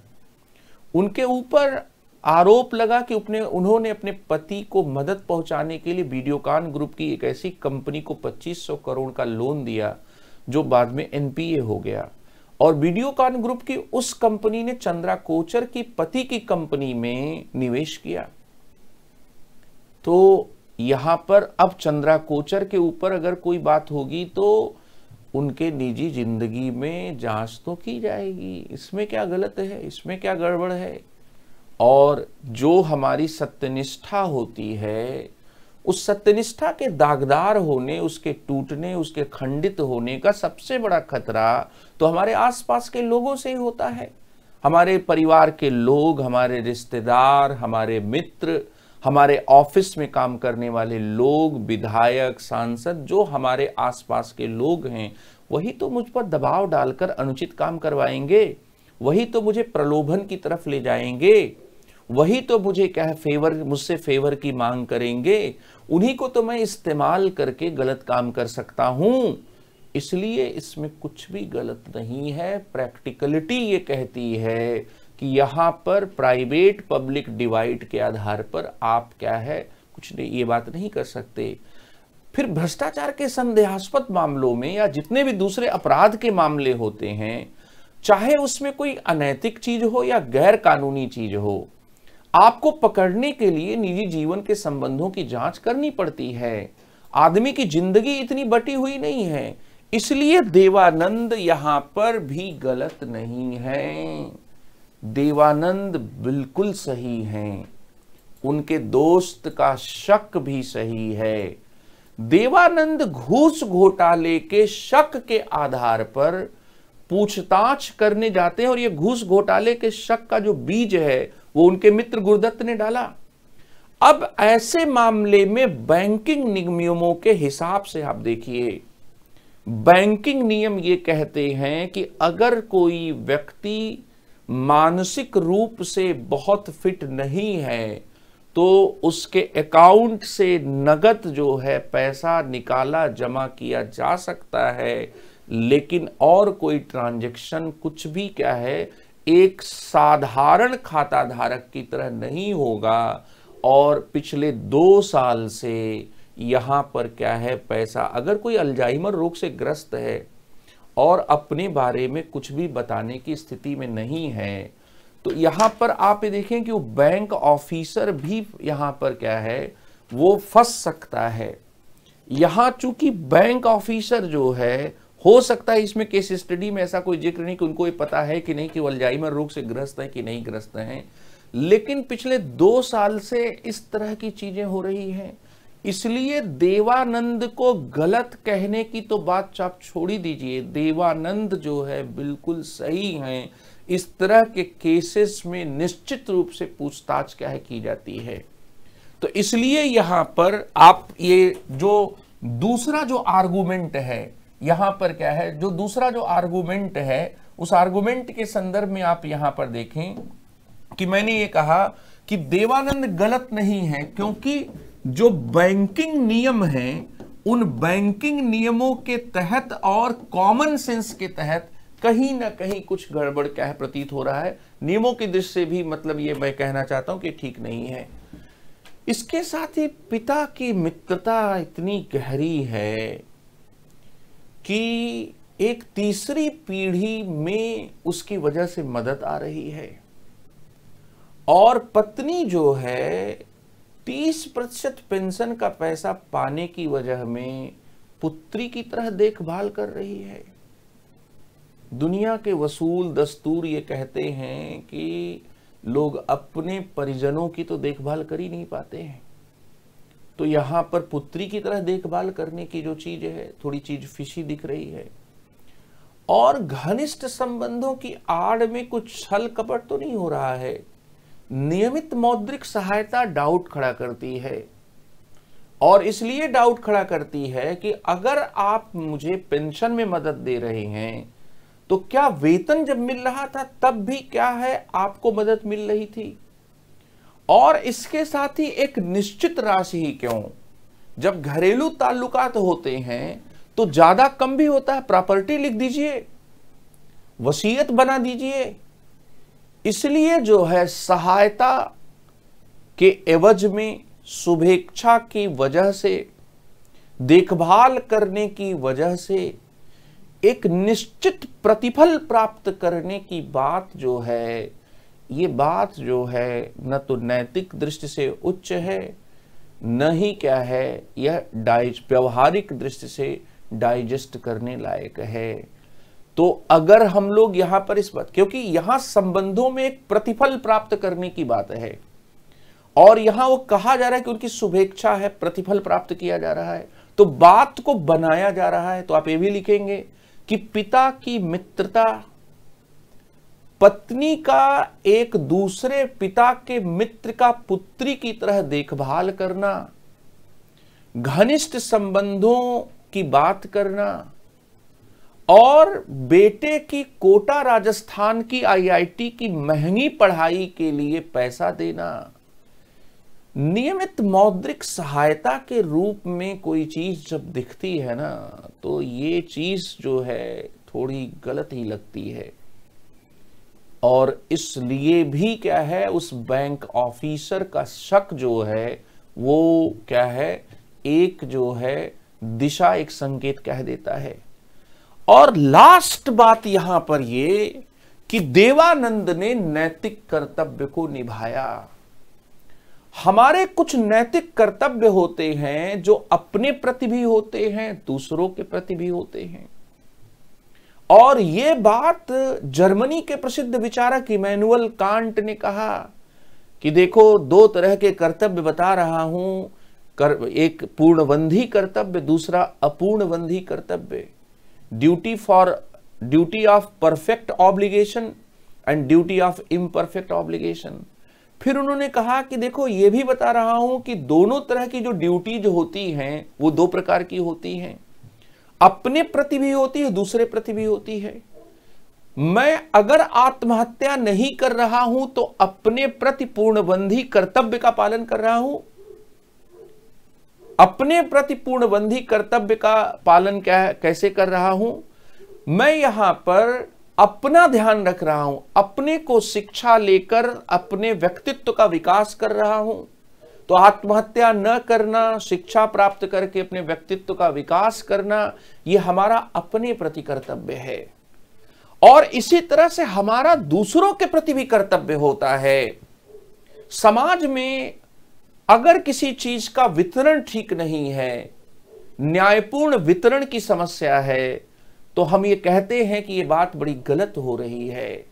उनके ऊपर आरोप लगा कि उन्होंने अपने पति को मदद पहुंचाने के लिए वीडियोकॉन ग्रुप की एक ऐसी कंपनी को 2500 करोड़ का लोन दिया जो बाद में एनपीए हो गया, और वीडियोकॉन ग्रुप की उस कंपनी ने चंद्रा कोचर की पति की कंपनी में निवेश किया। तो यहां पर अब चंद्रा कोचर के ऊपर अगर कोई बात होगी तो उनके निजी जिंदगी में जांच तो की जाएगी। इसमें क्या गलत है? इसमें क्या गड़बड़ है? और जो हमारी सत्यनिष्ठा होती है, उस सत्यनिष्ठा के दागदार होने, उसके टूटने, उसके खंडित होने का सबसे बड़ा खतरा तो हमारे आसपास के लोगों से ही होता है। हमारे परिवार के लोग, हमारे रिश्तेदार, हमारे मित्र, हमारे ऑफिस में काम करने वाले लोग, विधायक, सांसद, जो हमारे आसपास के लोग हैं, वही तो मुझ पर दबाव डालकर अनुचित काम करवाएंगे, वही तो मुझे प्रलोभन की तरफ ले जाएंगे, वही तो मुझे मुझसे फेवर की मांग करेंगे, उन्हीं को तो मैं इस्तेमाल करके गलत काम कर सकता हूं। इसलिए इसमें कुछ भी गलत नहीं है। प्रैक्टिकलिटी ये कहती है कि यहां पर प्राइवेट पब्लिक डिवाइड के आधार पर आप क्या है, कुछ नहीं, ये बात नहीं कर सकते। फिर भ्रष्टाचार के संदेहास्पद मामलों में या जितने भी दूसरे अपराध के मामले होते हैं, चाहे उसमें कोई अनैतिक चीज हो या गैर कानूनी चीज हो, आपको पकड़ने के लिए निजी जीवन के संबंधों की जांच करनी पड़ती है। आदमी की जिंदगी इतनी बटी हुई नहीं है। इसलिए देवानंद यहां पर भी गलत नहीं है। देवानंद बिल्कुल सही हैं। उनके दोस्त का शक भी सही है। देवानंद घूस घोटाले के शक के आधार पर पूछताछ करने जाते हैं, और ये घूस घोटाले के शक का जो बीज है वो उनके मित्र गुरदत्त ने डाला। अब ऐसे मामले में बैंकिंग नियमों के हिसाब से आप देखिए, बैंकिंग नियम ये कहते हैं कि अगर कोई व्यक्ति मानसिक रूप से बहुत फिट नहीं है तो उसके अकाउंट से नगद जो है पैसा निकाला जमा किया जा सकता है, लेकिन और कोई ट्रांजैक्शन कुछ भी क्या है, एक साधारण खाता धारक की तरह नहीं होगा। और पिछले 2 साल से यहां पर क्या है, पैसा अगर कोई अल्जाइमर रोग से ग्रस्त है और अपने बारे में कुछ भी बताने की स्थिति में नहीं है, तो यहां पर आप ये देखें कि वो बैंक ऑफिसर भी यहां पर क्या है, वो फंस सकता है। यहां चूंकि बैंक ऑफिसर जो है, हो सकता है इसमें केस स्टडी में ऐसा कोई जिक्र नहीं कि उनको ये पता है कि नहीं कि वो अल्जाइमर रोग से ग्रस्त है कि नहीं ग्रस्त हैं, लेकिन पिछले 2 साल से इस तरह की चीजें हो रही हैं। इसलिए देवानंद को गलत कहने की तो बात आप छोड़ ही दीजिए। देवानंद जो है बिल्कुल सही हैं। इस तरह के केसेस में निश्चित रूप से पूछताछ क्या है की जाती है। तो इसलिए यहां पर आप ये जो दूसरा जो आर्गुमेंट है, यहां पर क्या है, जो दूसरा जो आर्गुमेंट है, उस आर्गुमेंट के संदर्भ में आप यहां पर देखें कि मैंने ये कहा कि देवानंद गलत नहीं है, क्योंकि जो बैंकिंग नियम हैं, उन बैंकिंग नियमों के तहत और कॉमन सेंस के तहत कहीं ना कहीं कुछ गड़बड़ क्या है प्रतीत हो रहा है। नियमों की दृष्टि से भी मतलब ये मैं कहना चाहता हूं कि ठीक नहीं है। इसके साथ ही पिता की मित्रता इतनी गहरी है कि एक तीसरी पीढ़ी में उसकी वजह से मदद आ रही है, और पत्नी जो है 30% पेंशन का पैसा पाने की वजह में पुत्री की तरह देखभाल कर रही है। दुनिया के वसूल दस्तूर ये कहते हैं कि लोग अपने परिजनों की तो देखभाल कर ही नहीं पाते हैं, तो यहां पर पुत्री की तरह देखभाल करने की जो चीज है, थोड़ी चीज फिशी दिख रही है। और घनिष्ठ संबंधों की आड़ में कुछ छल कपट तो नहीं हो रहा है। नियमित मौद्रिक सहायता डाउट खड़ा करती है, और इसलिए डाउट खड़ा करती है कि अगर आप मुझे पेंशन में मदद दे रहे हैं तो क्या वेतन जब मिल रहा था तब भी क्या है आपको मदद मिल रही थी? और इसके साथ ही एक निश्चित राशि ही क्यों, जब घरेलू ताल्लुकात होते हैं तो ज्यादा कम भी होता है। प्रॉपर्टी लिख दीजिए, वसीयत बना दीजिए। इसलिए जो है सहायता के एवज में, शुभेच्छा की वजह से, देखभाल करने की वजह से एक निश्चित प्रतिफल प्राप्त करने की बात जो है, ये बात जो है न तो नैतिक दृष्टि से उच्च है, न ही क्या है यह व्यवहारिक दृष्टि से डाइजेस्ट करने लायक है। तो अगर हम लोग यहां पर इस बात, क्योंकि यहां संबंधों में एक प्रतिफल प्राप्त करने की बात है और यहां वो कहा जा रहा है कि उनकी शुभेच्छा है, प्रतिफल प्राप्त किया जा रहा है, तो बात को बनाया जा रहा है। तो आप ये भी लिखेंगे कि पिता की मित्रता, पत्नी का एक दूसरे पिता के मित्र का पुत्री की तरह देखभाल करना, घनिष्ठ संबंधों की बात करना, और बेटे की कोटा राजस्थान की आईआईटी की महंगी पढ़ाई के लिए पैसा देना, नियमित मौद्रिक सहायता के रूप में कोई चीज जब दिखती है ना, तो ये चीज जो है थोड़ी गलत ही लगती है। और इसलिए भी क्या है, उस बैंक ऑफिसर का शक जो है वो क्या है, एक जो है दिशा, एक संकेत कह देता है। और लास्ट बात यहां पर ये कि देवानंद ने नैतिक कर्तव्य को निभाया। हमारे कुछ नैतिक कर्तव्य होते हैं जो अपने प्रति भी होते हैं, दूसरों के प्रति भी होते हैं। और ये बात जर्मनी के प्रसिद्ध विचारक इमैनुअल कांट ने कहा कि देखो, दो तरह के कर्तव्य बता रहा हूं, एक पूर्णबंधी कर्तव्य, दूसरा अपूर्णबंधी कर्तव्य। Duty of perfect obligation and duty of imperfect obligation. फिर उन्होंने कहा कि देखो, ये भी बता रहा हूं कि दोनों तरह की जो ड्यूटी जो होती हैं वो दो प्रकार की होती हैं, अपने प्रति भी होती है, दूसरे प्रति भी होती है। मैं अगर आत्महत्या नहीं कर रहा हूं तो अपने प्रति पूर्णबंधी कर्तव्य का पालन कर रहा हूं। अपने प्रति पूर्णबंधी कर्तव्य का पालन कैसे कर रहा हूं? मैं यहां पर अपना ध्यान रख रहा हूं, अपने को शिक्षा लेकर अपने व्यक्तित्व का विकास कर रहा हूं। तो आत्महत्या न करना, शिक्षा प्राप्त करके अपने व्यक्तित्व का विकास करना, यह हमारा अपने प्रति कर्तव्य है। और इसी तरह से हमारा दूसरों के प्रति भी कर्तव्य होता है। समाज में अगर किसी चीज का वितरण ठीक नहीं है, न्यायपूर्ण वितरण की समस्या है, तो हम ये कहते हैं कि ये बात बड़ी गलत हो रही है।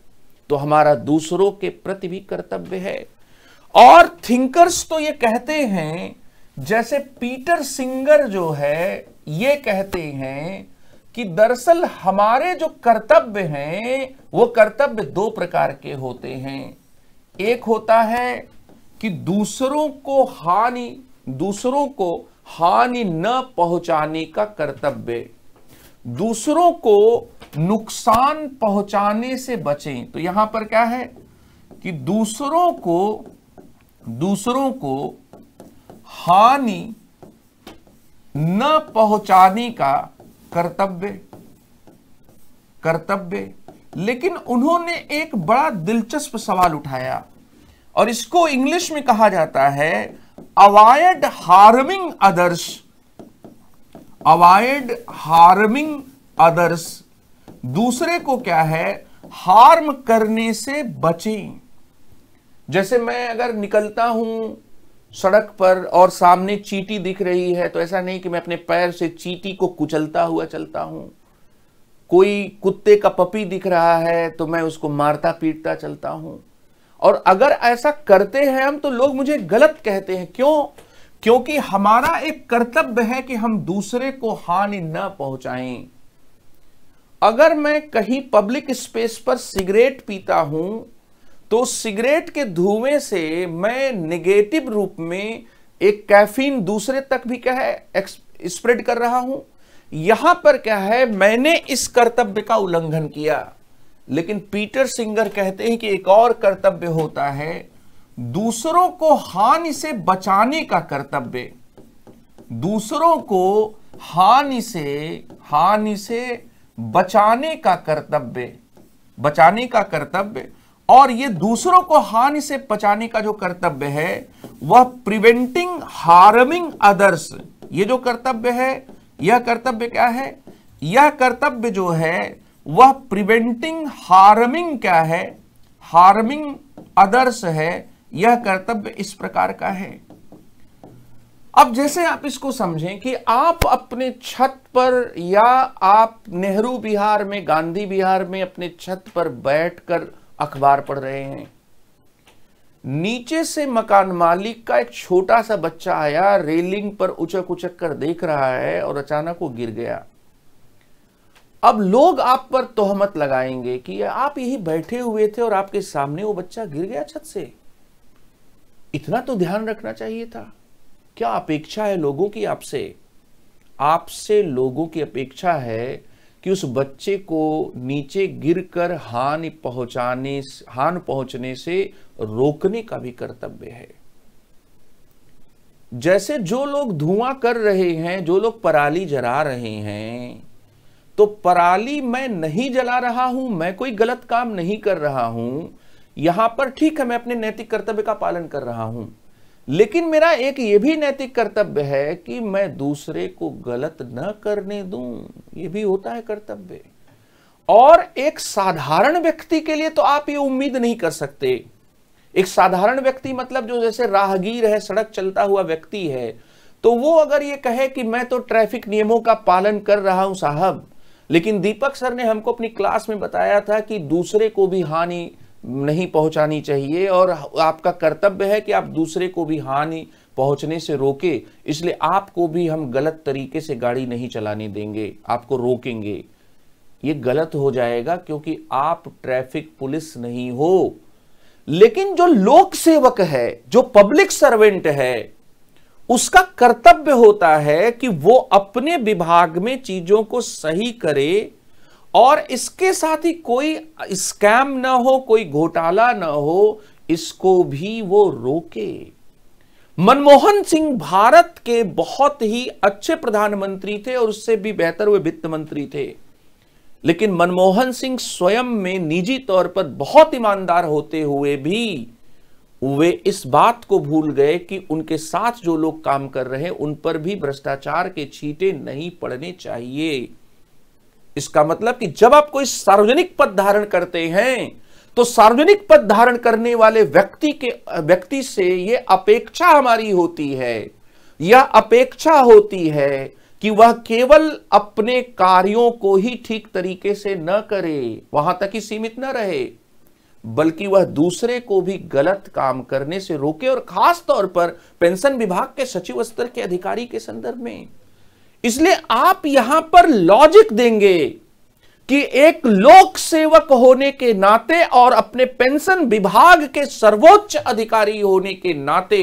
तो हमारा दूसरों के प्रति भी कर्तव्य है। और थिंकर्स तो ये कहते हैं, जैसे पीटर सिंगर जो है ये कहते हैं कि दरअसल हमारे जो कर्तव्य हैं वो कर्तव्य दो प्रकार के होते हैं। एक होता है कि दूसरों को हानि न पहुंचाने का कर्तव्य, दूसरों को नुकसान पहुंचाने से बचें। तो यहां पर क्या है कि दूसरों को हानि न पहुंचाने का कर्तव्य। लेकिन उन्होंने एक बड़ा दिलचस्प सवाल उठाया और इसको इंग्लिश में कहा जाता है अवॉइड हार्मिंग अदर्स। दूसरे को क्या है, हार्म करने से बचें। जैसे मैं अगर निकलता हूं सड़क पर और सामने चींटी दिख रही है, तो ऐसा नहीं कि मैं अपने पैर से चींटी को कुचलता हुआ चलता हूं। कोई कुत्ते का पपी दिख रहा है तो मैं उसको मारता पीटता चलता हूं। और अगर ऐसा करते हैं हम तो लोग मुझे गलत कहते हैं। क्यों? क्योंकि हमारा एक कर्तव्य है कि हम दूसरे को हानि न पहुंचाएं। अगर मैं कहीं पब्लिक स्पेस पर सिगरेट पीता हूं तो सिगरेट के धुएं से मैं नेगेटिव रूप में एक कैफीन दूसरे तक भी क्या है स्प्रेड कर रहा हूं। यहां पर क्या है, मैंने इस कर्तव्य का उल्लंघन किया। लेकिन पीटर सिंगर कहते हैं कि एक और कर्तव्य होता है, दूसरों को हानि से बचाने का कर्तव्य, दूसरों को हानि से बचाने का कर्तव्य, बचाने का कर्तव्य। और ये दूसरों को हानि से बचाने का जो कर्तव्य है वह प्रिवेंटिंग हार्मिंग अदर्स, ये जो कर्तव्य है, यह कर्तव्य क्या है, यह कर्तव्य जो है वह प्रिवेंटिंग हार्मिंग क्या है, हार्मिंग अदर्स है। यह कर्तव्य इस प्रकार का है। अब जैसे आप इसको समझें कि आप अपने छत पर या आप नेहरू विहार में, गांधी विहार में अपने छत पर बैठकर अखबार पढ़ रहे हैं, नीचे से मकान मालिक का एक छोटा सा बच्चा आया, रेलिंग पर उचक उचक कर देख रहा है और अचानक वो गिर गया। अब लोग आप पर तोहमत लगाएंगे कि आप यही बैठे हुए थे और आपके सामने वो बच्चा गिर गया छत से। इतना तो ध्यान रखना चाहिए था। क्या अपेक्षा है लोगों की आपसे? आपसे लोगों की अपेक्षा है कि उस बच्चे को नीचे गिरकर हानि पहुंचने से रोकने का भी कर्तव्य है। जैसे जो लोग धुआं कर रहे हैं, जो लोग पराली जला रहे हैं, तो पराली मैं नहीं जला रहा हूं, मैं कोई गलत काम नहीं कर रहा हूं, यहां पर ठीक है, मैं अपने नैतिक कर्तव्य का पालन कर रहा हूं। लेकिन मेरा एक ये भी नैतिक कर्तव्य है कि मैं दूसरे को गलत न करने दूं, ये भी होता है कर्तव्य। और एक साधारण व्यक्ति के लिए तो आप ये उम्मीद नहीं कर सकते। एक साधारण व्यक्ति मतलब जो जैसे राहगीर है, सड़क चलता हुआ व्यक्ति है, तो वो अगर ये कहे कि मैं तो ट्रैफिक नियमों का पालन कर रहा हूं साहब, लेकिन दीपक सर ने हमको अपनी क्लास में बताया था कि दूसरे को भी हानि नहीं पहुंचानी चाहिए और आपका कर्तव्य है कि आप दूसरे को भी हानि पहुंचने से रोके, इसलिए आपको भी हम गलत तरीके से गाड़ी नहीं चलाने देंगे, आपको रोकेंगे। ये गलत हो जाएगा क्योंकि आप ट्रैफिक पुलिस नहीं हो। लेकिन जो लोक सेवक है, जो पब्लिक सर्वेंट है, उसका कर्तव्य होता है कि वो अपने विभाग में चीजों को सही करे और इसके साथ ही कोई स्कैम ना हो, कोई घोटाला ना हो, इसको भी वो रोके। मनमोहन सिंह भारत के बहुत ही अच्छे प्रधानमंत्री थे और उससे भी बेहतर वे वित्त मंत्री थे। लेकिन मनमोहन सिंह स्वयं में निजी तौर पर बहुत ईमानदार होते हुए भी वे इस बात को भूल गए कि उनके साथ जो लोग काम कर रहे हैं उन पर भी भ्रष्टाचार के छींटे नहीं पड़ने चाहिए। इसका मतलब कि जब आप कोई सार्वजनिक पद धारण करते हैं तो सार्वजनिक पद धारण करने वाले व्यक्ति से यह अपेक्षा हमारी होती है, यह अपेक्षा होती है कि वह केवल अपने कार्यों को ही ठीक तरीके से न करे, वहां तक ही सीमित न रहे, बल्कि वह दूसरे को भी गलत काम करने से रोके। और खास तौर पर पेंशन विभाग के सचिव स्तर के अधिकारी के संदर्भ में। इसलिए आप यहां पर लॉजिक देंगे कि एक लोक सेवक होने के नाते और अपने पेंशन विभाग के सर्वोच्च अधिकारी होने के नाते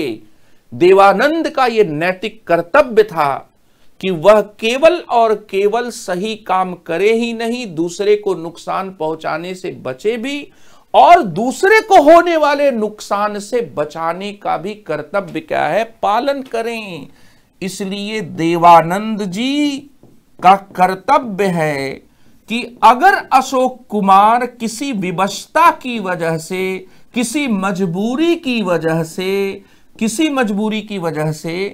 देवानंद का यह नैतिक कर्तव्य था कि वह केवल और केवल सही काम करे ही नहीं, दूसरे को नुकसान पहुंचाने से बचे भी और दूसरे को होने वाले नुकसान से बचाने का भी कर्तव्य क्या है, पालन करें। इसलिए देवानंद जी का कर्तव्य है कि अगर अशोक कुमार किसी विवशता की वजह से, किसी मजबूरी की वजह से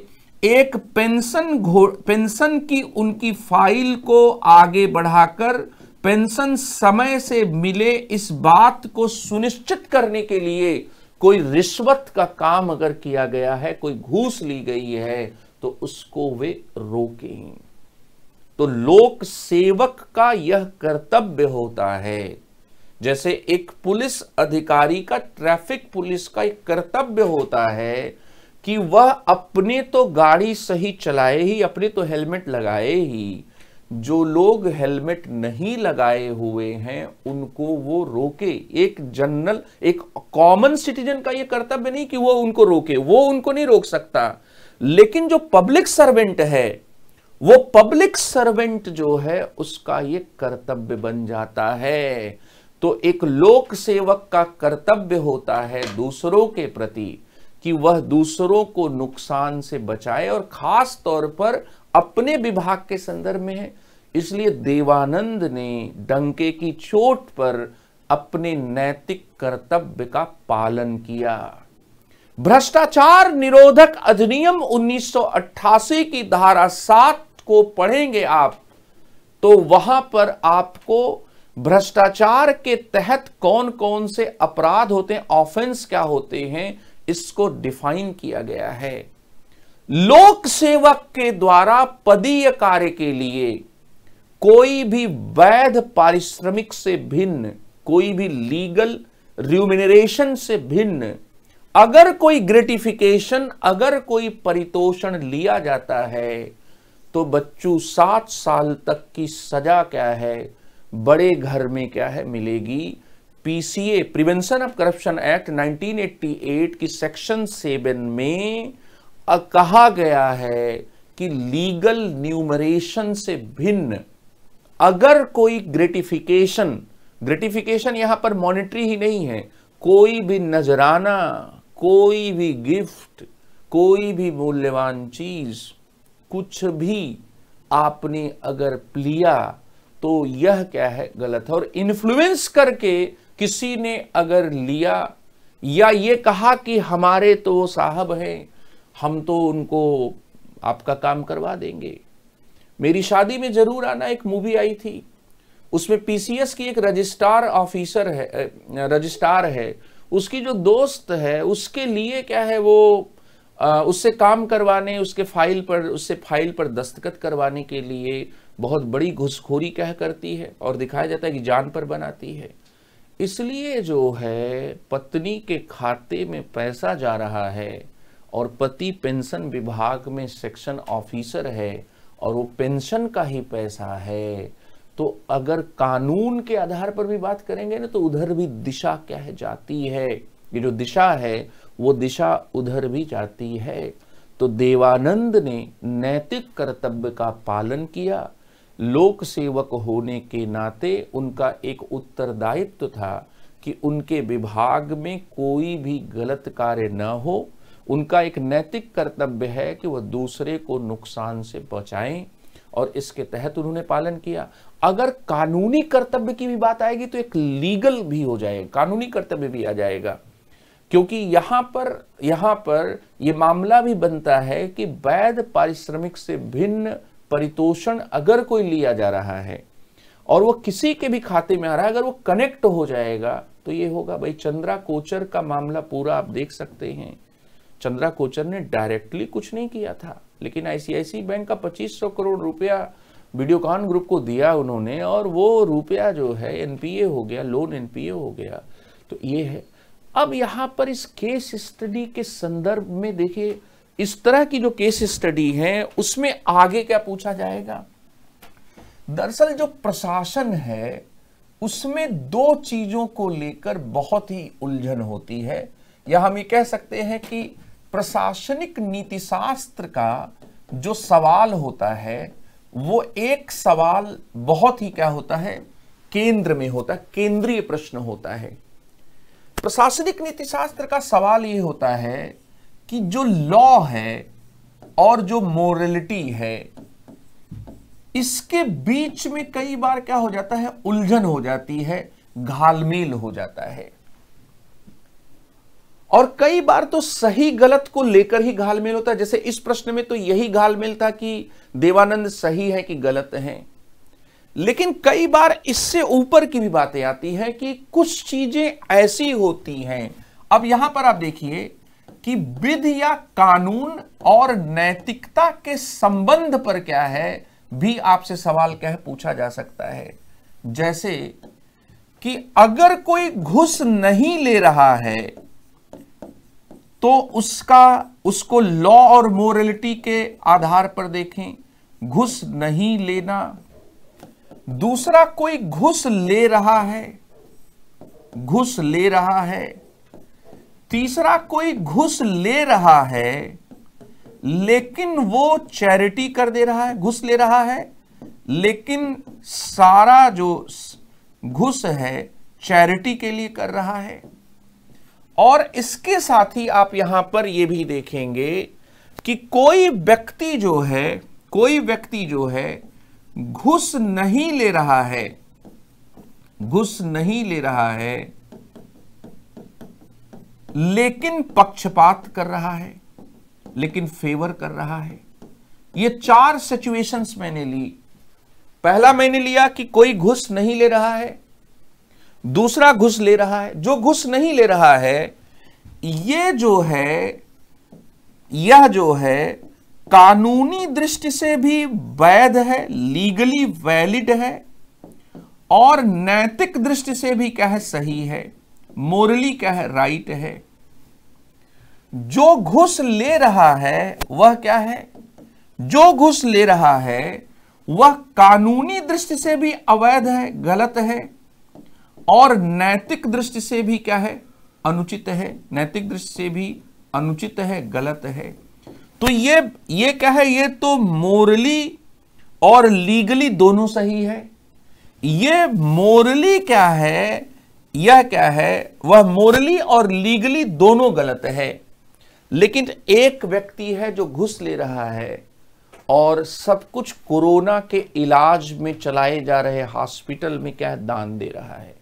एक पेंशन की उनकी फाइल को आगे बढ़ाकर पेंशन समय से मिले, इस बात को सुनिश्चित करने के लिए कोई रिश्वत का काम अगर किया गया है, कोई घूस ली गई है, तो उसको वे रोकें। तो लोक सेवक का यह कर्तव्य होता है। जैसे एक पुलिस अधिकारी का, ट्रैफिक पुलिस का एक कर्तव्य होता है कि वह अपने तो गाड़ी सही चलाए ही, अपने तो हेलमेट लगाए ही, जो लोग हेलमेट नहीं लगाए हुए हैं उनको वो रोके। एक जनरल, एक कॉमन सिटीजन का ये कर्तव्य नहीं कि वो उनको रोके, वो उनको नहीं रोक सकता, लेकिन जो पब्लिक सर्वेंट है, वो पब्लिक सर्वेंट जो है उसका ये कर्तव्य बन जाता है। तो एक लोक सेवक का कर्तव्य होता है दूसरों के प्रति कि वह दूसरों को नुकसान से बचाए, और खास तौर पर अपने विभाग के संदर्भ में है। इसलिए देवानंद ने डंके की चोट पर अपने नैतिक कर्तव्य का पालन किया। भ्रष्टाचार निरोधक अधिनियम 1988 की धारा 7 को पढ़ेंगे आप, तो वहां पर आपको भ्रष्टाचार के तहत कौन कौन से अपराध होते हैं, ऑफेंस क्या होते हैं, इसको डिफाइन किया गया है। लोक सेवक के द्वारा पदीय कार्य के लिए कोई भी वैध पारिश्रमिक से भिन्न, कोई भी लीगल रिम्यूनरेशन से भिन्न अगर कोई ग्रेटिफिकेशन, अगर कोई परितोषण लिया जाता है तो बच्चों 7 साल तक की सजा क्या है, बड़े घर में क्या है, मिलेगी। PCA, prevention of corruption act 1988 की सेक्शन 7 में कहा गया है कि लीगल न्यूमरेशन से भिन्न अगर कोई ग्रेटिफिकेशन, ग्रेटिफिकेशन यहां पर मॉनेटरी ही नहीं है, कोई भी नजराना, कोई भी गिफ्ट, कोई भी मूल्यवान चीज, कुछ भी आपने अगर लिया तो यह क्या है, गलत है। और इन्फ्लुएंस करके किसी ने अगर लिया या ये कहा कि हमारे तो वो साहब हैं, हम तो उनको आपका काम करवा देंगे। मेरी शादी में जरूर आना एक मूवी आई थी, उसमें पीसीएस की एक रजिस्ट्रार ऑफिसर है, रजिस्ट्रार है, उसकी जो दोस्त है उसके लिए क्या है, वो उससे काम करवाने, उसके फाइल पर, उससे फाइल पर दस्तखत करवाने के लिए बहुत बड़ी घुसखोरी क्या करती है, और दिखाया जाता है कि जान पर बनाती है। इसलिए जो है पत्नी के खाते में पैसा जा रहा है और पति पेंशन विभाग में सेक्शन ऑफिसर है और वो पेंशन का ही पैसा है, तो अगर कानून के आधार पर भी बात करेंगे ना तो उधर भी दिशा क्या है, जाती है। ये जो दिशा है वो दिशा उधर भी जाती है। तो देवानंद ने नैतिक कर्तव्य का पालन किया। लोक सेवक होने के नाते उनका एक उत्तरदायित्व था कि उनके विभाग में कोई भी गलत कार्य न हो। उनका एक नैतिक कर्तव्य है कि वह दूसरे को नुकसान से बचाएं, और इसके तहत उन्होंने पालन किया। अगर कानूनी कर्तव्य की भी बात आएगी तो एक लीगल भी हो जाएगा, कानूनी कर्तव्य भी आ जाएगा, क्योंकि यहां पर यह मामला भी बनता है कि वैध पारिश्रमिक से भिन्न परितोषण अगर कोई लिया जा रहा है और वो किसी के भी खाते में आ रहा है, अगर वो कनेक्ट हो जाएगा तो ये होगा। भाई चंद्रा कोचर का मामला पूरा आप देख सकते हैं। चंद्रा कोचर ने डायरेक्टली कुछ नहीं किया था, लेकिन आईसीआईसी बैंक का 2500 करोड़ रुपया वीडियोकॉन ग्रुप को दिया उन्होंने, और वो रुपया जो है एनपीए हो गया, लोन एनपीए हो गया। तो ये है। अब यहां पर इस केस स्टडी के संदर्भ में देखिए, इस तरह की जो केस स्टडी है उसमें आगे क्या पूछा जाएगा। दरअसल जो प्रशासन है उसमें 2 चीजों को लेकर बहुत ही उलझन होती है, या हम ये कह सकते हैं कि प्रशासनिक नीति शास्त्र का जो सवाल होता है वो एक सवाल बहुत ही क्या होता है, केंद्र में होता है, केंद्रीय प्रश्न होता है। प्रशासनिक नीति शास्त्र का सवाल ये होता है कि जो लॉ है और जो मोरलिटी है, इसके बीच में कई बार क्या हो जाता है, उलझन हो जाती है, घालमेल हो जाता है, और कई बार तो सही गलत को लेकर ही घालमेल होता है। जैसे इस प्रश्न में तो यही घालमेल था कि देवानंद सही है कि गलत हैं, लेकिन कई बार इससे ऊपर की भी बातें आती हैं कि कुछ चीजें ऐसी होती हैं। अब यहां पर आप देखिए कि विधि या कानून और नैतिकता के संबंध पर क्या है भी आपसे सवाल क्या है, पूछा जा सकता है। जैसे कि अगर कोई घूस नहीं ले रहा है तो उसको लॉ और मोरलिटी के आधार पर देखें, घूस नहीं लेना दूसरा कोई घुस ले रहा है, घुस ले रहा है। तीसरा कोई घुस ले रहा है लेकिन वो चैरिटी कर दे रहा है, घुस ले रहा है लेकिन सारा जो घुस है चैरिटी के लिए कर रहा है। और इसके साथ ही आप यहां पर यह भी देखेंगे कि कोई व्यक्ति जो है, कोई व्यक्ति जो है घुस नहीं ले रहा है, घुस नहीं ले रहा है लेकिन पक्षपात कर रहा है, लेकिन फेवर कर रहा है। ये 4 सिचुएशंस मैंने ली। पहला मैंने लिया कि कोई घुस नहीं ले रहा है, दूसरा घुस ले रहा है। जो घुस नहीं ले रहा है ये जो है, यह जो है कानूनी दृष्टि से भी वैध है, लीगली वैलिड है, और नैतिक दृष्टि से भी क्या है, सही है, मोरली क्या है, राइट है। जो घुस ले रहा है वह क्या है, जो घुस ले रहा है वह कानूनी दृष्टि से भी अवैध है, गलत है, और नैतिक दृष्टि से भी क्या है, अनुचित है, नैतिक दृष्टि से भी अनुचित है, गलत है। तो ये क्या है, ये तो मोरली और लीगली दोनों सही है। ये मोरली क्या है, यह क्या है, वह मोरली और लीगली दोनों गलत है। लेकिन एक व्यक्ति है जो घुस ले रहा है और सब कुछ कोरोना के इलाज में चलाए जा रहे हॉस्पिटल में क्या है, दान दे रहा है।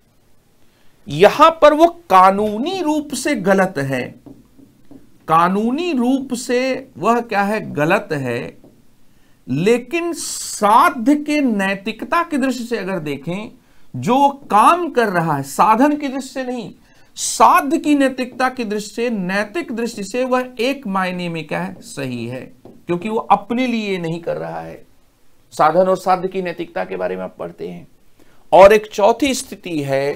यहां पर वो कानूनी रूप से गलत है, कानूनी रूप से वह क्या है, गलत है। लेकिन साध्य के नैतिकता की दृष्टि से अगर देखें, जो काम कर रहा है साधन की दृष्टि से नहीं, साध्य की नैतिकता की दृष्टि से, नैतिक दृष्टि से वह एक मायने में क्या है, सही है, क्योंकि वो अपने लिए नहीं कर रहा है। साधन और साध्य की नैतिकता के बारे में आप पढ़ते हैं। और एक चौथी स्थिति है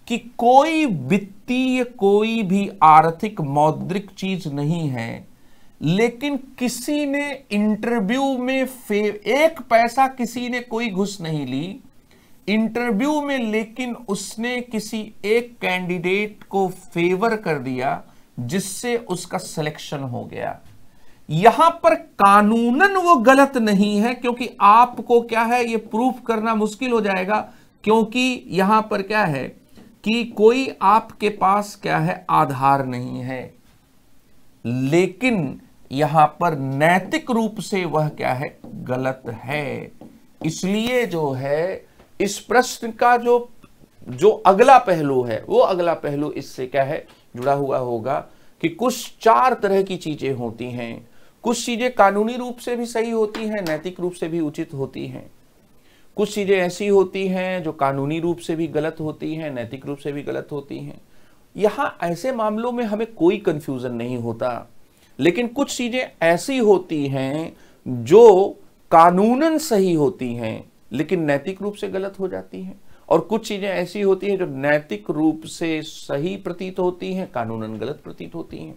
कि कोई वित्तीय, कोई भी आर्थिक मौद्रिक चीज नहीं है, लेकिन किसी ने इंटरव्यू में एक पैसा किसी ने कोई घुस नहीं ली इंटरव्यू में, लेकिन उसने किसी एक कैंडिडेट को फेवर कर दिया जिससे उसका सिलेक्शन हो गया। यहां पर कानूनन वो गलत नहीं है, क्योंकि आपको क्या है, ये प्रूफ करना मुश्किल हो जाएगा, क्योंकि यहां पर क्या है कि कोई आपके पास क्या है, आधार नहीं है। लेकिन यहां पर नैतिक रूप से वह क्या है, गलत है। इसलिए जो है इस प्रश्न का जो अगला पहलू है, वो अगला पहलू इससे क्या है, जुड़ा हुआ होगा कि कुछ 4 तरह की चीजें होती हैं। कुछ चीजें कानूनी रूप से भी सही होती हैं, नैतिक रूप से भी उचित होती हैं। कुछ चीजें ऐसी होती हैं जो कानूनी रूप से भी गलत होती हैं, नैतिक रूप से भी गलत होती हैं। यहां ऐसे मामलों में हमें कोई कंफ्यूजन नहीं होता। लेकिन कुछ चीजें ऐसी होती हैं जो कानूनन सही होती हैं लेकिन नैतिक रूप से गलत हो जाती हैं, और कुछ चीजें ऐसी होती हैं जो नैतिक रूप से सही प्रतीत होती हैं, कानूनन गलत प्रतीत होती हैं।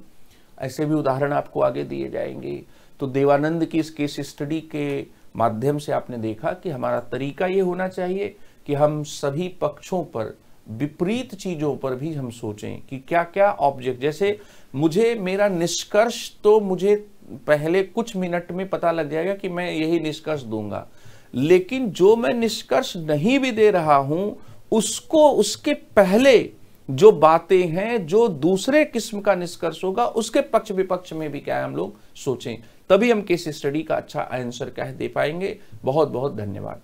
ऐसे भी उदाहरण आपको आगे दिए जाएंगे। तो देवानंद की इस केस स्टडी के माध्यम से आपने देखा कि हमारा तरीका ये होना चाहिए कि हम सभी पक्षों पर, विपरीत चीजों पर भी हम सोचें कि क्या क्या ऑब्जेक्ट, जैसे मुझे मेरा निष्कर्ष तो मुझे पहले कुछ मिनट में पता लग जाएगा कि मैं यही निष्कर्ष दूंगा, लेकिन जो मैं निष्कर्ष नहीं भी दे रहा हूं उसको, उसके पहले जो बातें हैं, जो दूसरे किस्म का निष्कर्ष होगा, उसके पक्ष विपक्ष में भी क्या है, हम लोग सोचें, तभी हम केस स्टडी का अच्छा आंसर क्या है दे पाएंगे। बहुत बहुत धन्यवाद।